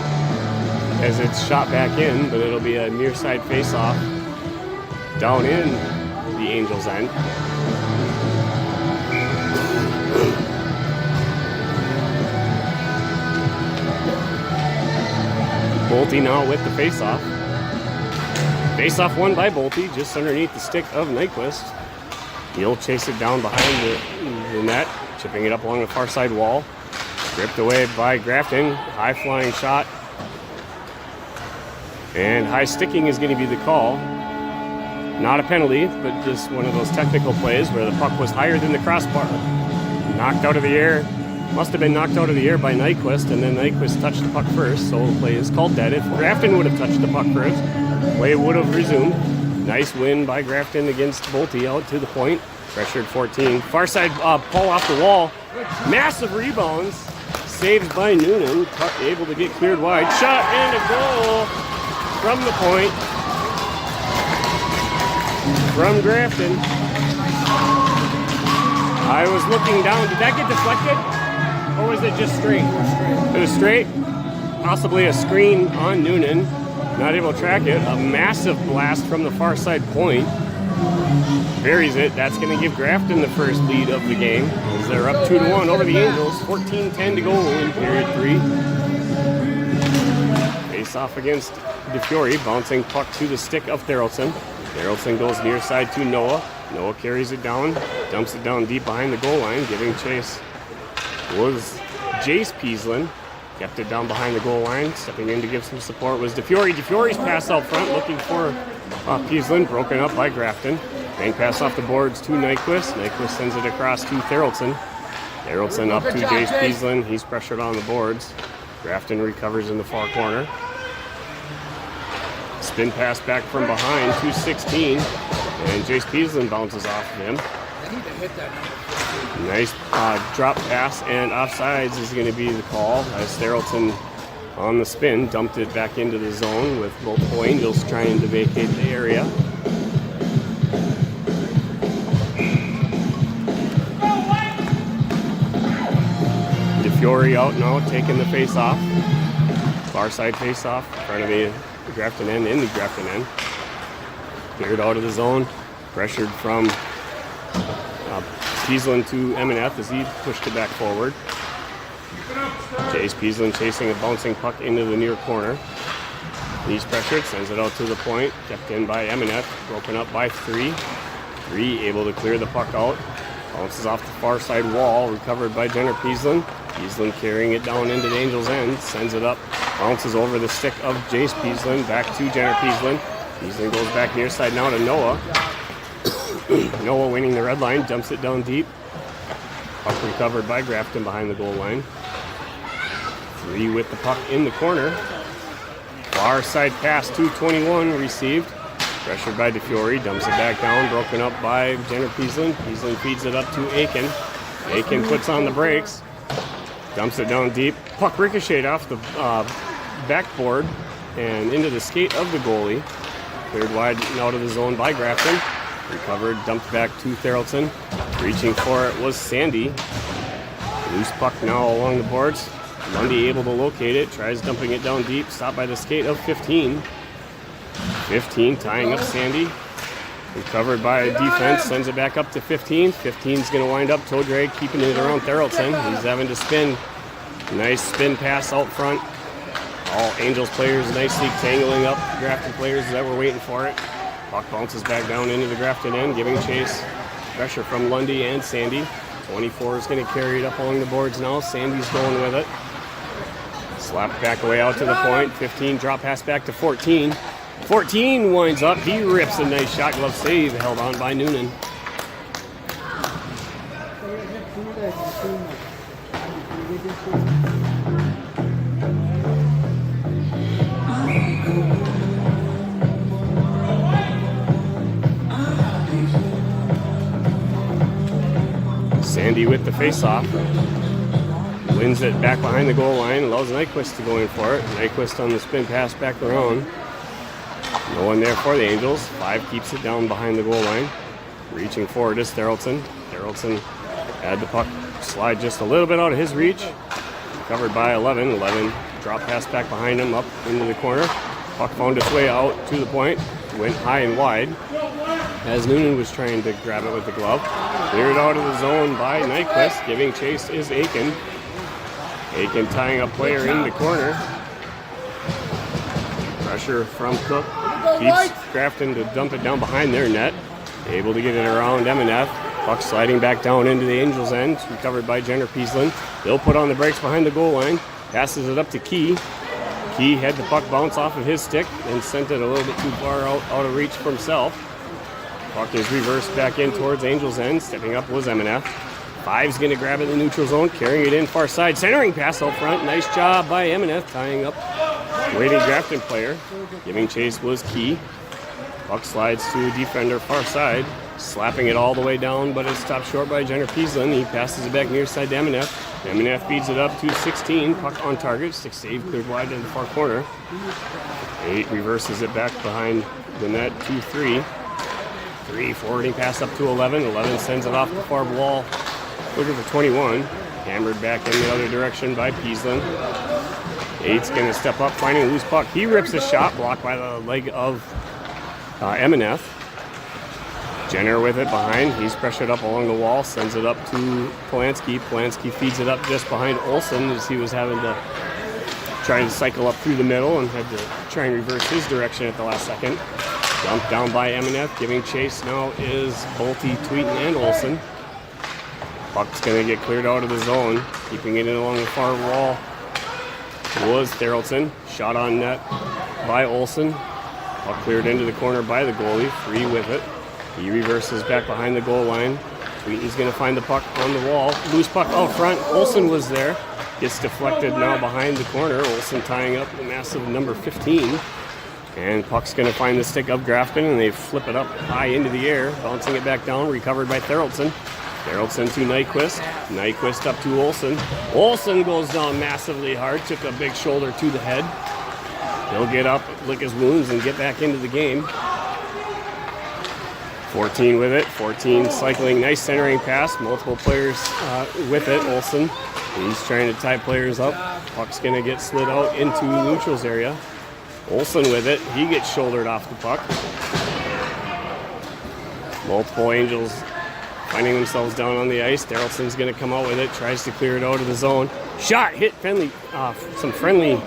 as it's shot back in, but it'll be a near side face-off down in the Angels' end. Bolte now with the face-off. Face-off won by Bolte, just underneath the stick of Nyquist. He'll chase it down behind the net, chipping it up along the far side wall. Ripped away by Grafton. High flying shot. And high sticking is going to be the call. Not a penalty, but just one of those technical plays where the puck was higher than the crossbar. Knocked out of the air Must have been knocked out of the air by Nyquist, and then Nyquist touched the puck first, so the play is called dead. If Grafton would have touched the puck first, play would have resumed. Nice win by Grafton against Bolte out to the point. Pressured 14. Far side pull off the wall. Massive rebounds. Saved by Noonan. Puck able to get cleared wide. Shot and a goal from the point. From Grafton. I was looking down. Did that get deflected? Or was it just straight? It was straight. Possibly a screen on Noonan. Not able to track it. A massive blast from the far side point. Buries it. That's going to give Grafton the first lead of the game, as they're up 2-1 over the Angels. 14-10 to go in period 3. Face off against DeFiore. Bouncing puck to the stick of Therrelson. Therrelson goes near side to Noah. Noah carries it down. Dumps it down deep behind the goal line. Giving chase was Jace Peaslin. Kept it down behind the goal line. Stepping in to give some support was DeFiore. DeFiore's pass out front looking for Peaslin. Broken up by Grafton. Bank pass off the boards to Nyquist. Nyquist sends it across to Therrelson. Therrelson up to Jace Peaslin. He's pressured on the boards. Grafton recovers in the far corner. Spin pass back from behind to 16. And Jace Peaslin bounces off of him. They need to hit that number 15. Nice drop pass, and offsides is going to be the call as Therrelson on the spin dumped it back into the zone with multiple Angels trying to vacate the area. DeFiore out now, taking the face off. Far side face off in front of the Grafton end, in the Grafton end. Cleared out of the zone, pressured from Peaslin to Emineth as he pushed it back forward. Jace Peaslin chasing a bouncing puck into the near corner. He's pressured, sends it out to the point, kept in by Emineth, broken up by 3. 3 able to clear the puck out. Bounces off the far side wall, recovered by Jenner Peaslin. Peaslin carrying it down into the Angels' end, sends it up, bounces over the stick of Jace Peaslin, back to Jenner Peaslin. Peaslin goes back near side now to Noah. Noah winning the red line, dumps it down deep. Puck recovered by Grafton behind the goal line. 3 with the puck in the corner. Far side pass to 21 received. Pressured by DeFiore, dumps it back down, broken up by Jenner Peaslin. Peaslin feeds it up to Aiken. Aiken puts on the brakes, dumps it down deep. Puck ricocheted off the backboard and into the skate of the goalie. Cleared wide and out of the zone by Grafton. Recovered, dumped back to Therrelson. Reaching for it was Sandy. Loose puck now along the boards. Lundy able to locate it, tries dumping it down deep, stopped by the skate of 15. 15 tying up Sandy. Recovered by a defense, sends it back up to 15. 15's going to wind up toe drag, keeping it around Therrelson. He's having to spin. Nice spin pass out front. All Angels players nicely tangling up Grafton players that were waiting for it. Puck bounces back down into the Grafton end, giving chase. Pressure from Lundy and Sandy. 24 is going to carry it up along the boards now. Sandy's going with it. Slapped back away out to the point. 15 drop pass back to 14. 14 winds up. He rips a nice shot glove save, held on by Noonan. Sandy with the face-off. Wins it back behind the goal line. Allows Nyquist to go in for it. Nyquist on the spin pass back around. No one there for the Angels. 5 keeps it down behind the goal line. Reaching forward is Therrelson. Therrelson had the puck slide just a little bit out of his reach. Covered by 11. 11 drop pass back behind him up into the corner. Puck found its way out to the point. Went high and wide as Noonan was trying to grab it with the glove. Cleared out of the zone by Nyquist. Giving chase is Aiken. Aiken tying a player in the corner. Pressure from Cook. Keeps Grafton to dump it down behind their net. Able to get it around Emineth. Puck sliding back down into the Angels' end. Recovered by Jenner Peaslin. They'll put on the brakes behind the goal line. Passes it up to Key. Key had the puck bounce off of his stick and sent it a little bit too far out of reach for himself. Puck is reversed back in towards Angels' end. Stepping up was Emineth. Five's going to grab it in the neutral zone, carrying it in far side. Centering pass out front. Nice job by Emineth, tying up waiting Grafton player. Giving chase was key. Puck slides to a defender far side. Slapping it all the way down, but it's stopped short by Jenner Peaslin. He passes it back near side to Emineth. Emineth feeds it up to 16. Puck on target. Stick save cleared wide in the far corner. 8 reverses it back behind the net. 2-3. 3 forwarding pass up to 11. 11 sends it off the far wall. Looking for 21. Hammered back in the other direction by Peaslin. 8's going to step up, finding a loose puck. He rips a shot, blocked by the leg of Emineth. Jenner with it behind. He's pressured up along the wall, sends it up to Polanski. Polanski feeds it up just behind Olsen as he was having to try and cycle up through the middle and had to try and reverse his direction at the last second. Dumped down by Emineth. Giving chase now is Bolte, Tweeten, and Olsen. Puck's going to get cleared out of the zone. Keeping it in along the far wall was Therrelson. Shot on net by Olsen. Puck cleared into the corner by the goalie. Free with it. He reverses back behind the goal line. Tweeten's going to find the puck on the wall. Loose puck out front. Olsen was there. Gets deflected now behind the corner. Olsen tying up the massive number 15. And puck's going to find the stick of Grafton, and they flip it up high into the air. Bouncing it back down. Recovered by Therrelson. Therrelson to Nyquist. Nyquist up to Olsen. Olsen goes down massively hard. Took a big shoulder to the head. He'll get up, lick his wounds, and get back into the game. 14 with it. 14 cycling. Nice centering pass. Multiple players with it. Olsen. He's trying to tie players up. Puck's going to get slid out into neutrals area. Olsen with it. He gets shouldered off the puck. Multiple Angels finding themselves down on the ice. Therrelson's going to come out with it. Tries to clear it out of the zone. Shot hit friendly, some friendly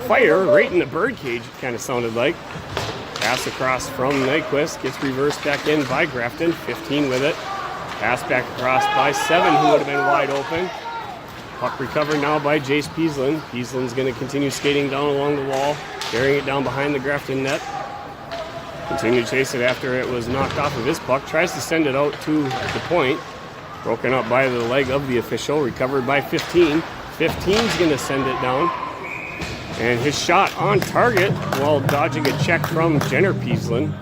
fire right in the bird cage, it kind of sounded like. Pass across from Nyquist. Gets reversed back in by Grafton. 15 with it. Pass back across by 7, who would have been wide open. Puck recovered now by Jace Peaslin. Peaslin's going to continue skating down along the wall, carrying it down behind the Grafton net. Continue to chase it after it was knocked off of his puck. Tries to send it out to the point. Broken up by the leg of the official. Recovered by 15. 15's going to send it down. And his shot on target while dodging a check from Jenner Peaslin.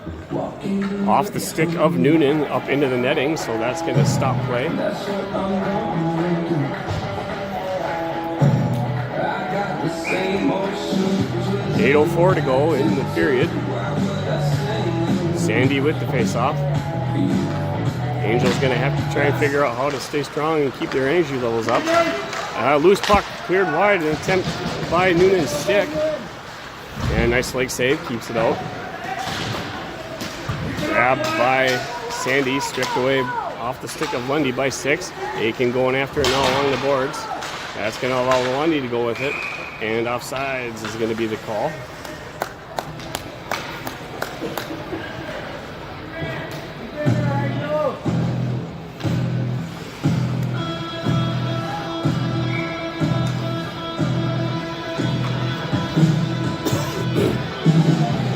Off the stick of Noonan up into the netting, so that's going to stop play. .804 to go in the period. Sandy with the face-off. Angels going to have to try and figure out how to stay strong and keep their energy levels up. Loose puck cleared wide, an attempt by Noonan's stick. And nice leg save, keeps it out. Grabbed by Sandy, stripped away off the stick of Lundy by 6. Aiken going after it now along the boards. That's going to allow Lundy to go with it. And offsides is going to be the call.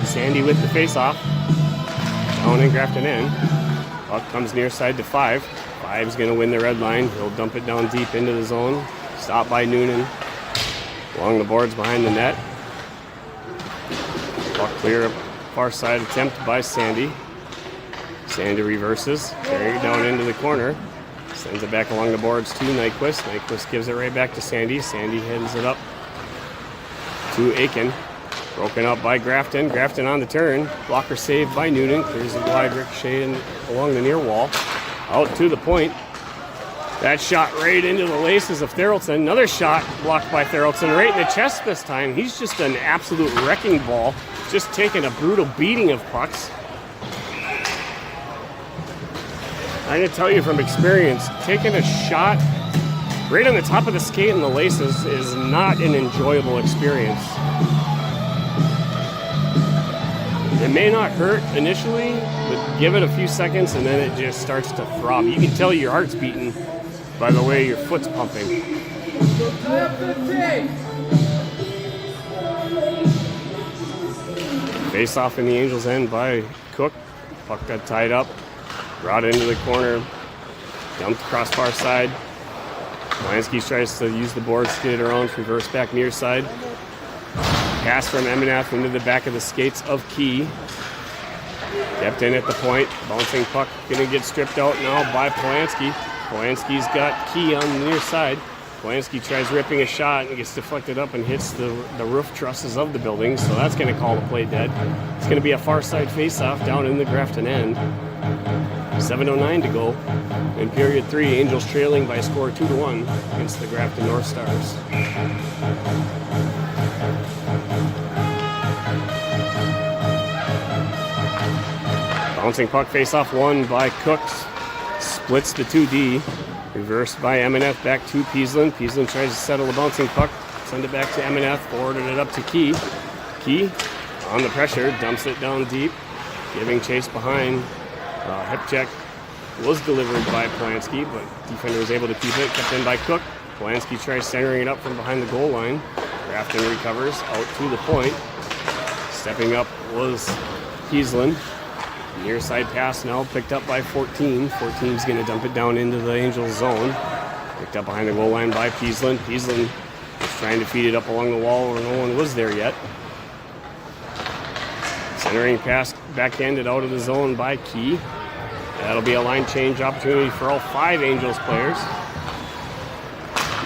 Sandy with the face-off. Down and Grafton in. Puck comes near side to 5. 5's going to win the red line. He'll dump it down deep into the zone. Stopped by Noonan. Along the boards behind the net. Puck clear, far side attempt by Sandy. Sandy reverses. Carried down into the corner. Sends it back along the boards to Nyquist. Nyquist gives it right back to Sandy. Sandy heads it up to Aiken. Broken up by Grafton. Grafton on the turn. Blocker saved by Noonan. Clears it wide, ricocheting along the near wall. Out to the point. That shot right into the laces of Therrelson. Another shot blocked by Therrelson right in the chest this time. He's just an absolute wrecking ball. Just taking a brutal beating of pucks. I can tell you from experience, taking a shot right on the top of the skate and the laces is not an enjoyable experience. It may not hurt initially, but give it a few seconds and then it just starts to throb. You can tell your heart's beating by the way your foot's pumping. Face off in the Angels' end by Cook. Puck got tied up, brought into the corner Dumped across far side. Polanski tries to use the boards to get it around, reverse back near side. Pass from Emenath into the back of the skates of Key. Kept in at the point. Bouncing puck going to get stripped out now by Polanski. Polanski's got Key on the near side. Polanski tries ripping a shot and gets deflected up and hits the roof trusses of the building, so that's going to call the play dead. It's going to be a far side face-off down in the Grafton end. 7:09 to go. In period 3, Angels trailing by a score 2-1 against the Grafton North Stars. Bouncing puck face-off won by Cooks. Splits the 2D. Reversed by Emenath back to Peasland. Peasland tries to settle the bouncing puck. Send it back to Emenath. Forwarded it up to Key. Key on the pressure. Dumps it down deep. Giving chase behind. Hip check was delivered by Polanski, but defender was able to keep it. Kept in by Cook. Polanski tries centering it up from behind the goal line. Grafton recovers out to the point. Stepping up was Peasland. Near side pass now picked up by 14. 14's going to dump it down into the Angels zone. Picked up behind the goal line by Peasland. Peasland was trying to feed it up along the wall where no one was there yet. Centering pass backhanded out of the zone by Key. That'll be a line change opportunity for all 5 Angels players.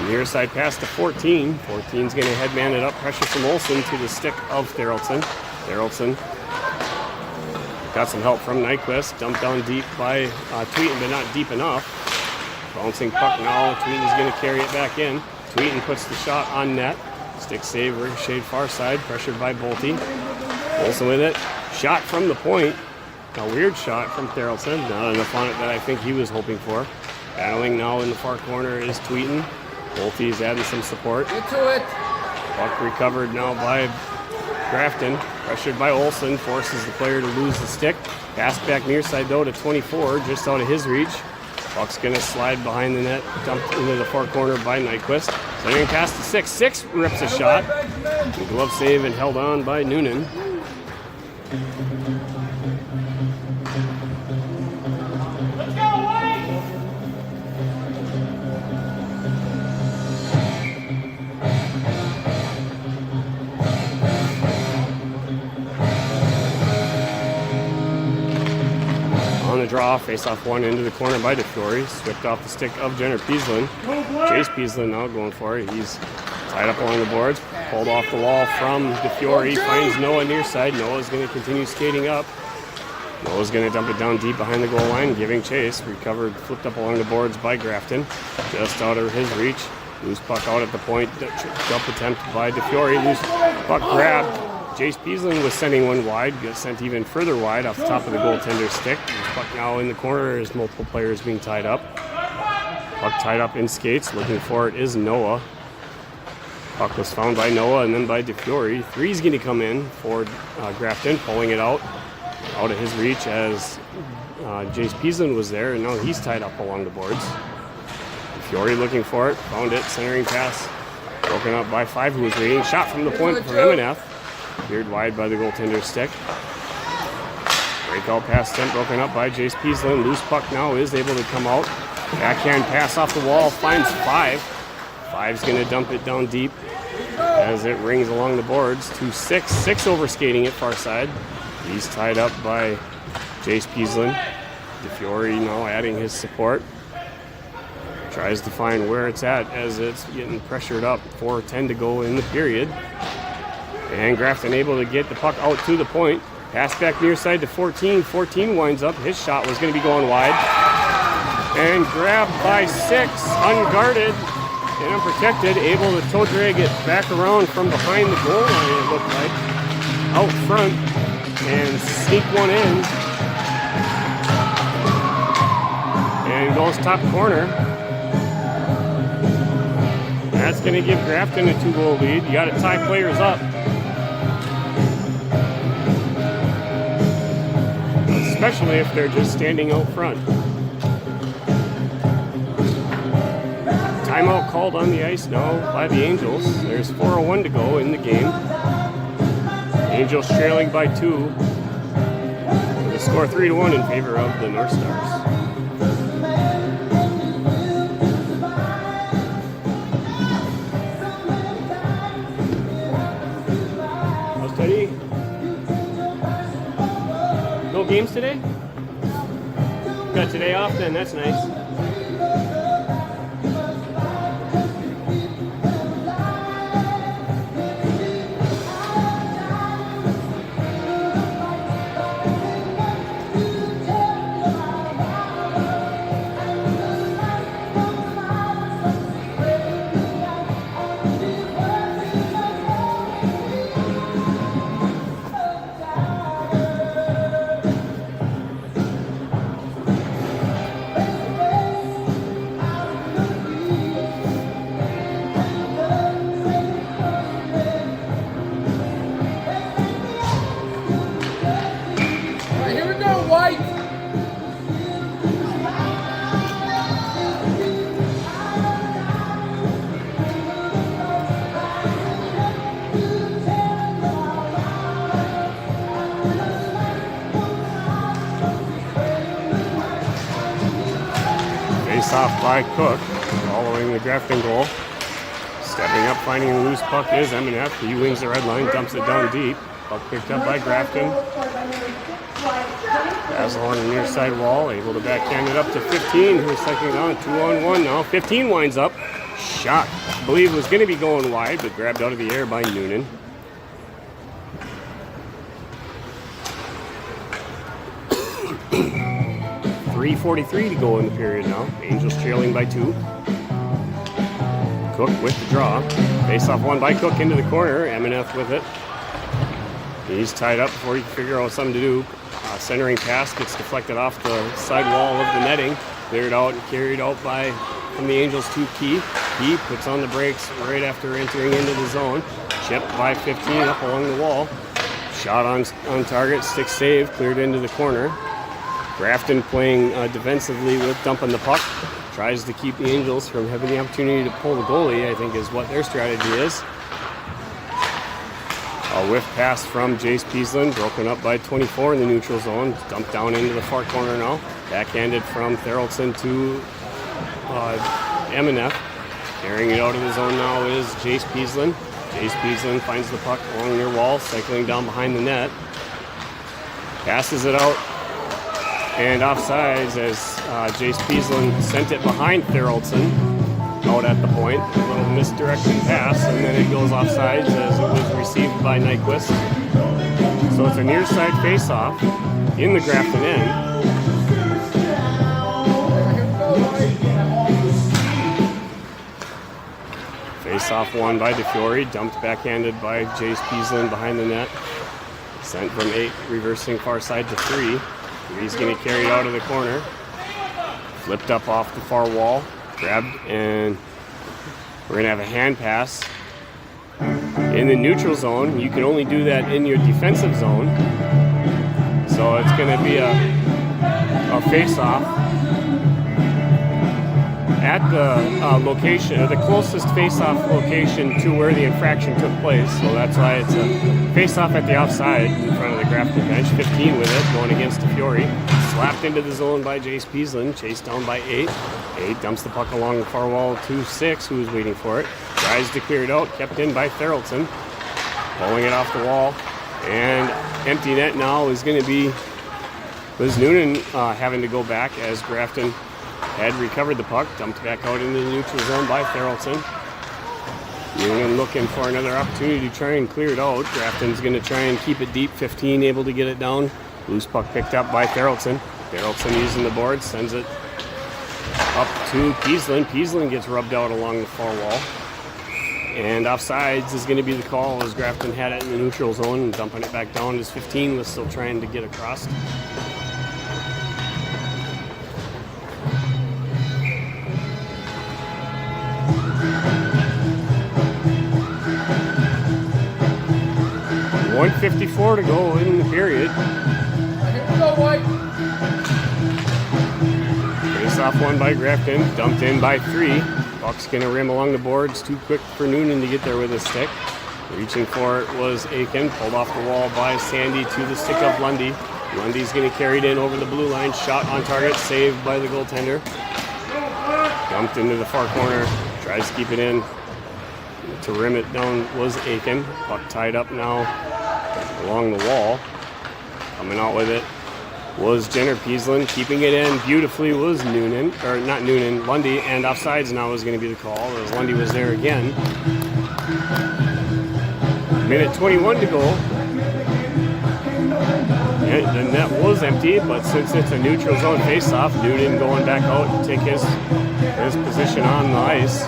Near side pass to 14. 14's going to headman it up. Pressure from Olsen to the stick of Therrelson. Therrelson got some help from Nyquist. Dumped down deep by Tweeten, but not deep enough. Bouncing puck now. Tweeten's going to carry it back in. Tweeten puts the shot on net. Stick save, ricocheted far side. Pressured by Bolte. Olsen with it. Shot from the point. A weird shot from Therrelson. Not enough on it that I think he was hoping for. Battling now in the far corner is Tweeten. Bolte's adding some support. Get to it. Puck recovered now by Grafton. Pressured by Olsen. Forces the player to lose the stick. Pass back near side though to 24. Just out of his reach. Puck's going to slide behind the net. Dumped into the far corner by Nyquist. Sending pass to 6. 6 rips a shot. The glove save and held on by Noonan. On the draw, face-off one into the corner by DeFiore. Swept off the stick of Jenner Peasland. Chase Peasland now going for it. He's tied up along the boards. Pulled off the wall from DeFiore. Finds Noah near side. Noah's going to continue skating up. Noah's going to dump it down deep behind the goal line, giving chase. Recovered, flipped up along the boards by Grafton. Just out of his reach. Loose puck out at the point. Jump attempt by DeFiore. Loose puck grabbed. Jace Peasland was sending one wide. Got sent even further wide off the top of the goaltender's stick. Loose puck now in the corner as multiple players being tied up. Puck tied up in skates. Looking for it is Noah. Puck was found by Noah and then by DeFiore. 3's going to come in for Grafton, pulling it out of his reach as Jace Peasland was there, and now he's tied up along the boards. DeFiore looking for it, found it, centering pass, broken up by 5 who was waiting. Shot from the point for Emenath, veered wide by the goaltender's stick. Breakout pass attempt broken up by Jace Peasland. Loose puck now is able to come out. Backhand pass off the wall, finds 5. 5's going to dump it down deep as it rings along the boards to 6. 6 over skating it far side. He's tied up by Jace Peasland. DeFiore now adding his support. Tries to find where it's at as it's getting pressured up. 4:10 to go in the period. And Grafton able to get the puck out to the point. Pass back near side to 14. 14 winds up. His shot was going to be going wide. And grabbed by 6, unguarded and unprotected. Able to toe drag it back around from behind the goal line, it looked like. Out front. And sneak one in. And goes top corner. That's going to give Grafton a 2-goal lead. You got to tie players up. Especially if they're just standing out front. Timeout called on the ice now by the Angels. There's 4:01 to go in the game. Angels trailing by 2. With a score 3-1 in favor of the North Stars. No games today? Got today off then, that's nice. Off by Cook, following the Grafton goal. Stepping up, finding the loose puck is M&F. He wings the red line, dumps it down deep. Puck picked up by Grafton. Pass along the near side wall, able to backhand it up to 15, who's cycling on 2-on-1 now. 15 winds up. Shot, I believe was going to be going wide, but grabbed out of the air by Noonan. .3:43 to go in the period now. Angels trailing by 2. Cook with the draw. Face-off won by Cook into the corner. M&F with it. He's tied up before he can figure out something to do. Centering pass gets deflected off the side wall of the netting. Cleared out and carried out by from the Angels to Key. Key puts on the brakes right after entering into the zone. Chipped by 15 up along the wall. Shot on target. Stick save. Cleared into the corner. Grafton playing defensively with dumping the puck. Tries to keep the Angels from having the opportunity to pull the goalie, I think is what their strategy is. A whiff pass from Jace Peaslin, broken up by 24 in the neutral zone. Dumped down into the far corner now. Backhanded from Therrelson to M&F. Carrying it out of the zone now is Jace Peaslin. Jace Peaslin finds the puck along near wall, cycling down behind the net. Passes it out. And offsides as Jace Peaslin sent it behind Therrelson out at the point. A little misdirection pass, and then it goes offsides as it was received by Nyquist. So it's a near side face-off in the Grafton end. Face-off won by DeFiore, dumped backhanded by Jace Peaslin behind the net. Sent from 8, reversing far side to 3. He's going to carry it out of the corner. Flipped up off the far wall. Grabbed, and we're going to have a hand pass. In the neutral zone, you can only do that in your defensive zone. So it's going to be a face-off at the location, the closest face-off location to where the infraction took place. So that's why it's a face-off at the offside in front of the Grafton bench. 15 with it, going against DeFiore. Slapped into the zone by Jace Peaslin, chased down by 8. 8 dumps the puck along the far wall to 6, who's waiting for it. Tries to clear it out, kept in by Therrelson. Pulling it off the wall. And empty net now is going to be Liz Noonan having to go back as Grafton had recovered the puck, dumped back out into the neutral zone by Therrelson. Noonan looking for another opportunity to try and clear it out. Grafton's going to try and keep it deep. 15 able to get it down. Loose puck picked up by Therrelson. Therrelson using the board, sends it up to Peaslin. Peaslin gets rubbed out along the far wall. And offsides is going to be the call as Grafton had it in the neutral zone and dumping it back down as 15 was still trying to get across. .154 to go in the period. Face-off won by Grafton, dumped in by 3. Puck's gonna rim along the boards, too quick for Noonan to get there with his stick. Reaching for it was Aiken, pulled off the wall by Sandy to the stick of Lundy. Lundy's gonna carry it in over the blue line, shot on target, saved by the goaltender. Dumped into the far corner, tries to keep it in. To rim it down was Aiken. Puck tied up now along the wall. Coming out with it was Jenner Peasland. Keeping it in beautifully was Noonan, or not Noonan, Lundy, and offsides now is going to be the call as Lundy was there again. Minute 21 to go. And the net was empty, but since it's a neutral zone faceoff, Noonan going back out to take his position on the ice.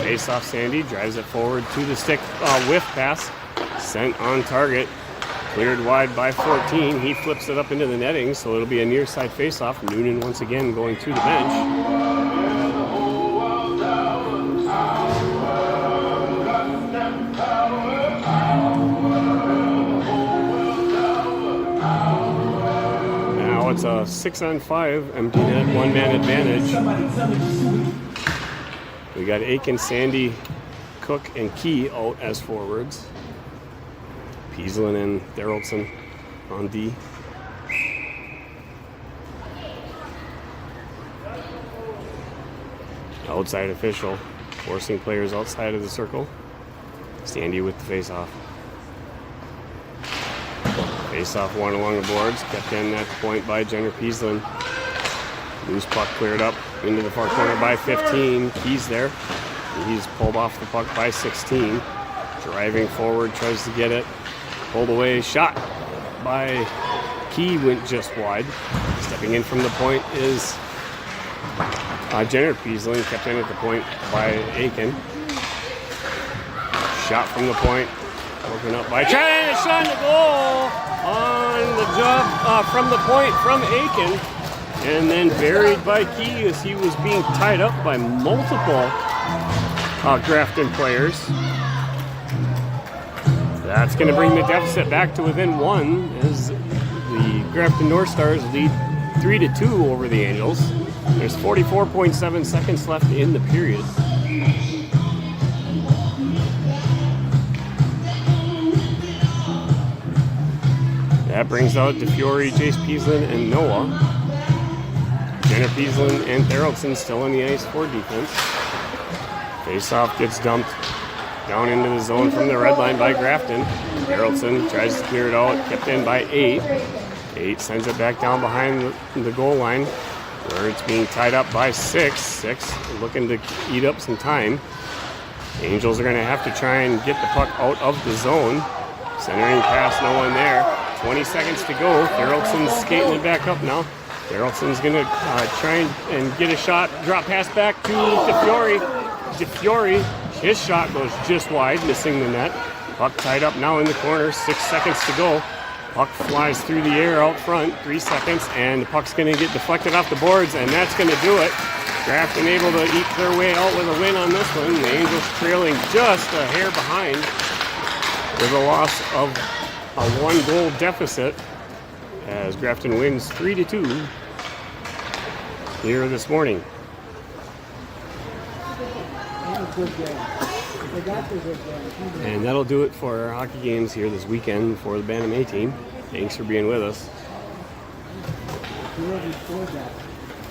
Face-off Sandy drives it forward to the stick, whiff pass, sent on target, cleared wide by 14. He flips it up into the netting, so it'll be a near side face-off. Noonan once again going to the bench. It's a 6-on-5 empty net, one-man advantage. We got Aiken, Sandy, Cook, and Key out as forwards. Peasland and Theraldson on D. Outside official, forcing players outside of the circle. Sandy with the face-off. Face-off one along the boards, kept in at the point by Jenner Peasland. Loose puck cleared up into the far corner by 15. Key's there. He's pulled off the puck by 16. Driving forward, tries to get it. Pulled away, shot by Key, went just wide. Stepping in from the point is Jenner Peasland, kept in at the point by Aiken. Shot from the point, broken up by Trent, shot in the goal on the job from the point from Aiken, and then buried by Key as he was being tied up by multiple Grafton players. That's going to bring the deficit back to within one as the Grafton North Stars lead 3-2 over the Angels. There's 44.7 seconds left in the period. That brings out DeFiore, Jace Peasland, and Noah. Jenner Peasland and Theraldson still on the ice for defense. Face-off gets dumped down into the zone from the red line by Grafton. Theraldson tries to clear it out, kept in by 8. 8 sends it back down behind the goal line where it's being tied up by 6. 6 looking to eat up some time. Angels are going to have to try and get the puck out of the zone. Centering pass, no one there. 20 seconds to go. Theraldson's skating it back up now. Theraldson's going to try and get a shot. Drop pass back to DeFiore. DeFiore, his shot goes just wide, missing the net. Puck tied up now in the corner. 6 seconds to go. Puck flies through the air out front. 3 seconds, and the puck's going to get deflected off the boards, and that's going to do it. Grafton able to eke their way out with a win on this one. The Angels trailing just a hair behind with a loss of a 1-goal deficit as Grafton wins 3-2 here this morning. And that'll do it for our hockey games here this weekend for the Bantam A team. Thanks for being with us.